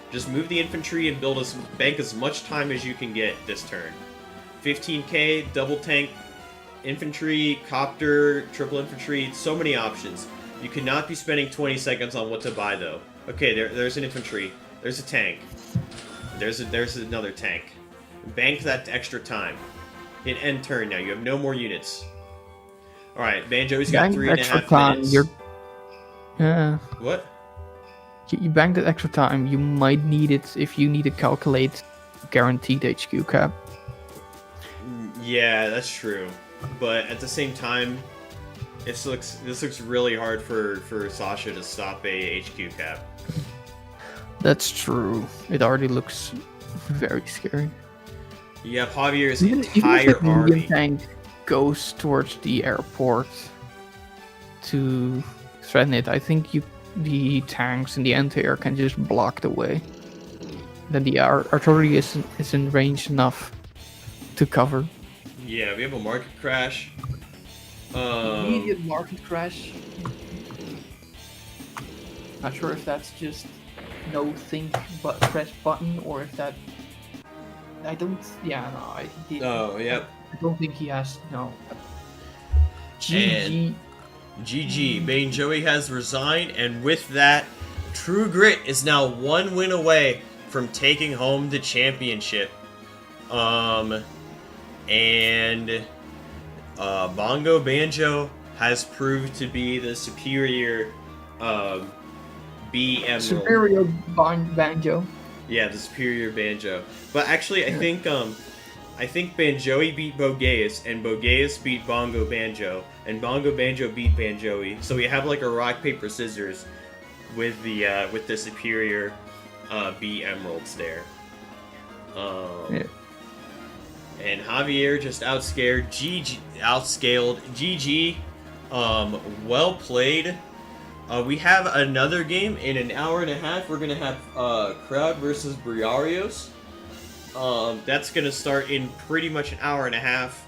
Just move the infantry and bank as much time as you can get this turn. 15k, double tank, infantry, copter, triple infantry, so many options. You cannot be spending 20 seconds on what to buy, though. Okay, there's an infantry. There's a tank. There's another tank. Bank that extra time. Hit end turn now. You have no more units. Alright, Banjoey's got 3.5 minutes. Yeah. What? You bank that extra time. You might need it if you need to calculate guaranteed HQ cap. Yeah, that's true. But at the same time, this looks really hard for Sasha to stop a HQ cap. That's true. It already looks very scary. Yeah, Javier's even entire if the army. medium tank goes towards the airport to threaten it, I think the tanks and the anti-air can just block the way. Then the artillery is in range enough to cover. Yeah, we have a market crash. Immediate market crash. Not sure if that's just no think but press button or if that. I don't. Yeah, no. I did. Oh, yep. I don't think he has. No. GG. GG. Banjoey has resigned, and with that, True Grit is now one win away from taking home the championship. And BongoBanjo has proved to be the superior B Emerald. Superior banjo. Yeah, the superior banjo. But actually, I think Banjoey beat Bogeus, and Bogeus beat BongoBanjo, and BongoBanjo beat Banjoey. So we have like a rock paper scissors with the superior B Emeralds there. Yeah. And Javier just outscaled GG. Well played. We have another game in an hour and a half. We're gonna have Crowd versus Briarios. That's gonna start in pretty much an hour and a half.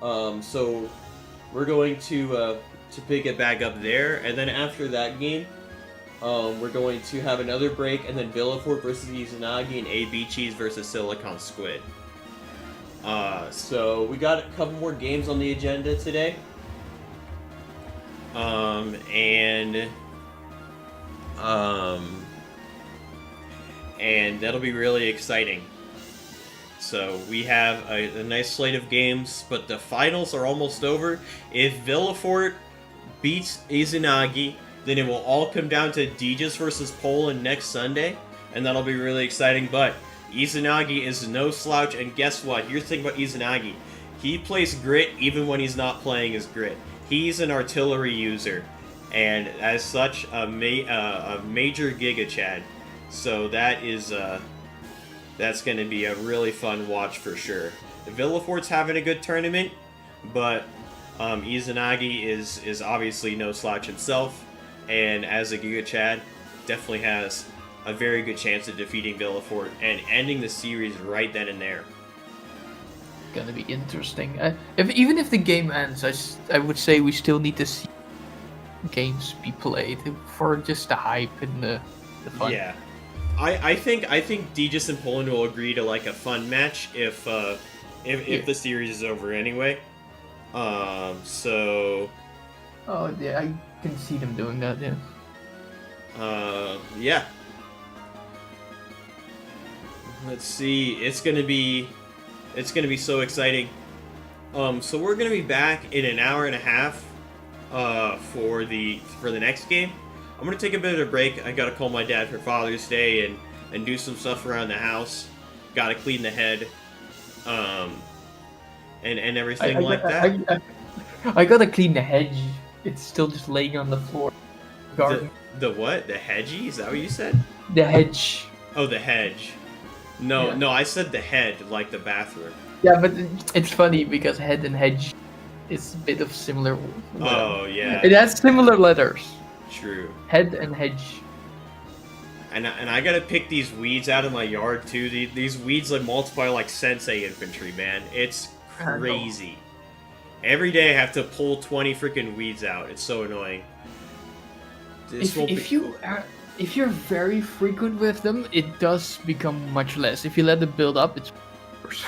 So we're going to pick it back up there, and then after that game, we're going to have another break, and then Villafort versus Izanagi and AB Cheese versus Silicon Squid. So we got a couple more games on the agenda today. And that'll be really exciting. So we have a nice slate of games, but the finals are almost over. If Villafort beats Izanagi, then it will all come down to Dijas versus Poland next Sunday, and that'll be really exciting. But Izanagi is no slouch, and guess what? Here's the thing about Izanagi. He plays grit even when he's not playing his grit. He's an artillery user, and as such, a major Giga Chad. So that is that's going to be a really fun watch for sure. Villafort's having a good tournament, but Izanagi is obviously no slouch himself, and as a Giga Chad, definitely has a very good chance of defeating Villafort and ending the series right then and there. Gonna be interesting. Even if the game ends, I would say we still need to see games be played for just the hype and the fun. Yeah, I think Dijas and Poland will agree to like a fun match if the series is over anyway. So. Oh yeah, I can see them doing that. Yeah. Yeah. Let's see. It's gonna be so exciting. So we're gonna be back in an hour and a half for the next game. I'm gonna take a bit of a break. I gotta call my dad for Father's Day and do some stuff around the house. Gotta clean the head, and everything like that. I gotta clean the hedge. It's still just laying on the floor. Garden. The what? The hedgie? Is that what you said? The hedge. Oh, the hedge. No, I said the head, like the bathroom. Yeah, but it's funny because head and hedge is a bit of similar. Oh, yeah. It has similar letters. True. Head and hedge. And I gotta pick these weeds out of my yard too. These weeds like multiply like Sensei infantry, man. It's crazy. Every day I have to pull 20 freaking weeds out. It's so annoying. If you're very frequent with them, it does become much less. If you let them build up, it's worse.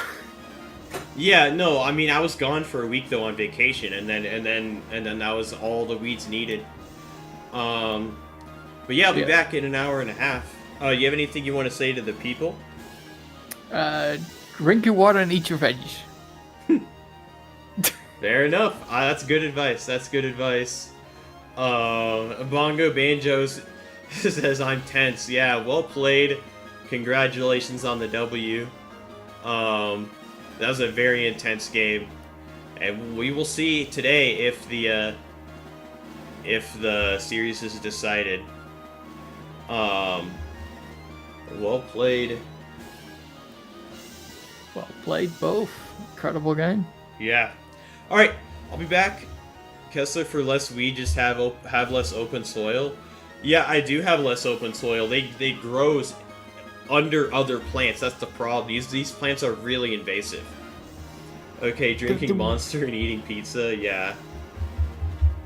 Yeah, no, I mean I was gone for a week though on vacation, and then that was all the weeds needed. But yeah, I'll be back in an hour and a half. You have anything you want to say to the people? Drink your water and eat your veggies. Fair enough. That's good advice. BongoBanjo says I'm tense. Yeah, well played. Congratulations on the W. That was a very intense game, and we will see today if the series is decided. Well played. Well played, both. Incredible game. Yeah. All right, I'll be back. Kesler, for less weed, just have less open soil. Yeah, I do have less open soil. They grow under other plants. That's the problem. These plants are really invasive. Okay, drinking Monster and eating pizza. Yeah.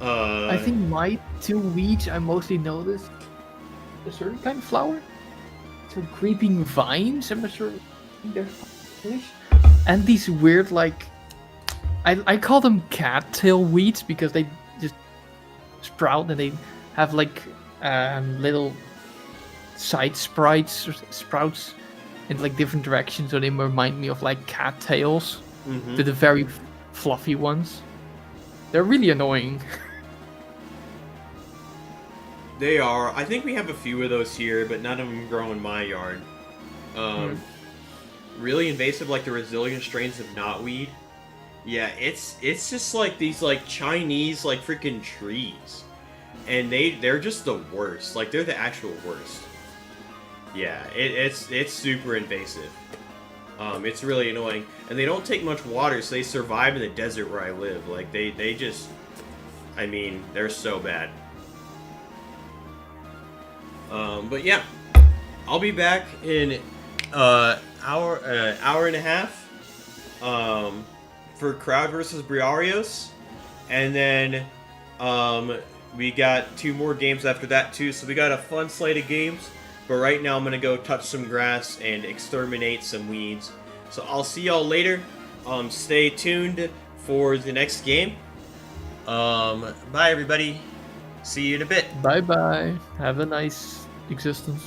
I think my two weeds I mostly noticed a certain kind of flower. So creeping vines. I'm not sure they're English. And these weird like. I call them cattail weeds because they just sprout and they have like little side sprouts in like different directions, so they remind me of like cattails, Mm-hmm. the very fluffy ones. They're really annoying. They are. I think we have a few of those here, but none of them grow in my yard. Really invasive, like the resilient strains of knotweed. Yeah, it's just like these like Chinese like freaking trees, and they're just the worst. Like they're the actual worst. Yeah, it's super invasive. It's really annoying, and they don't take much water, so they survive in the desert where I live. Like they just, I mean, they're so bad. But yeah, I'll be back in hour and a half for Crowd versus Briarios, and then we got 2 more games after that too. So we got a fun slate of games. But right now I'm gonna go touch some grass and exterminate some weeds. So I'll see y'all later. Stay tuned for the next game. Bye everybody. See you in a bit. Bye bye. Have a nice existence.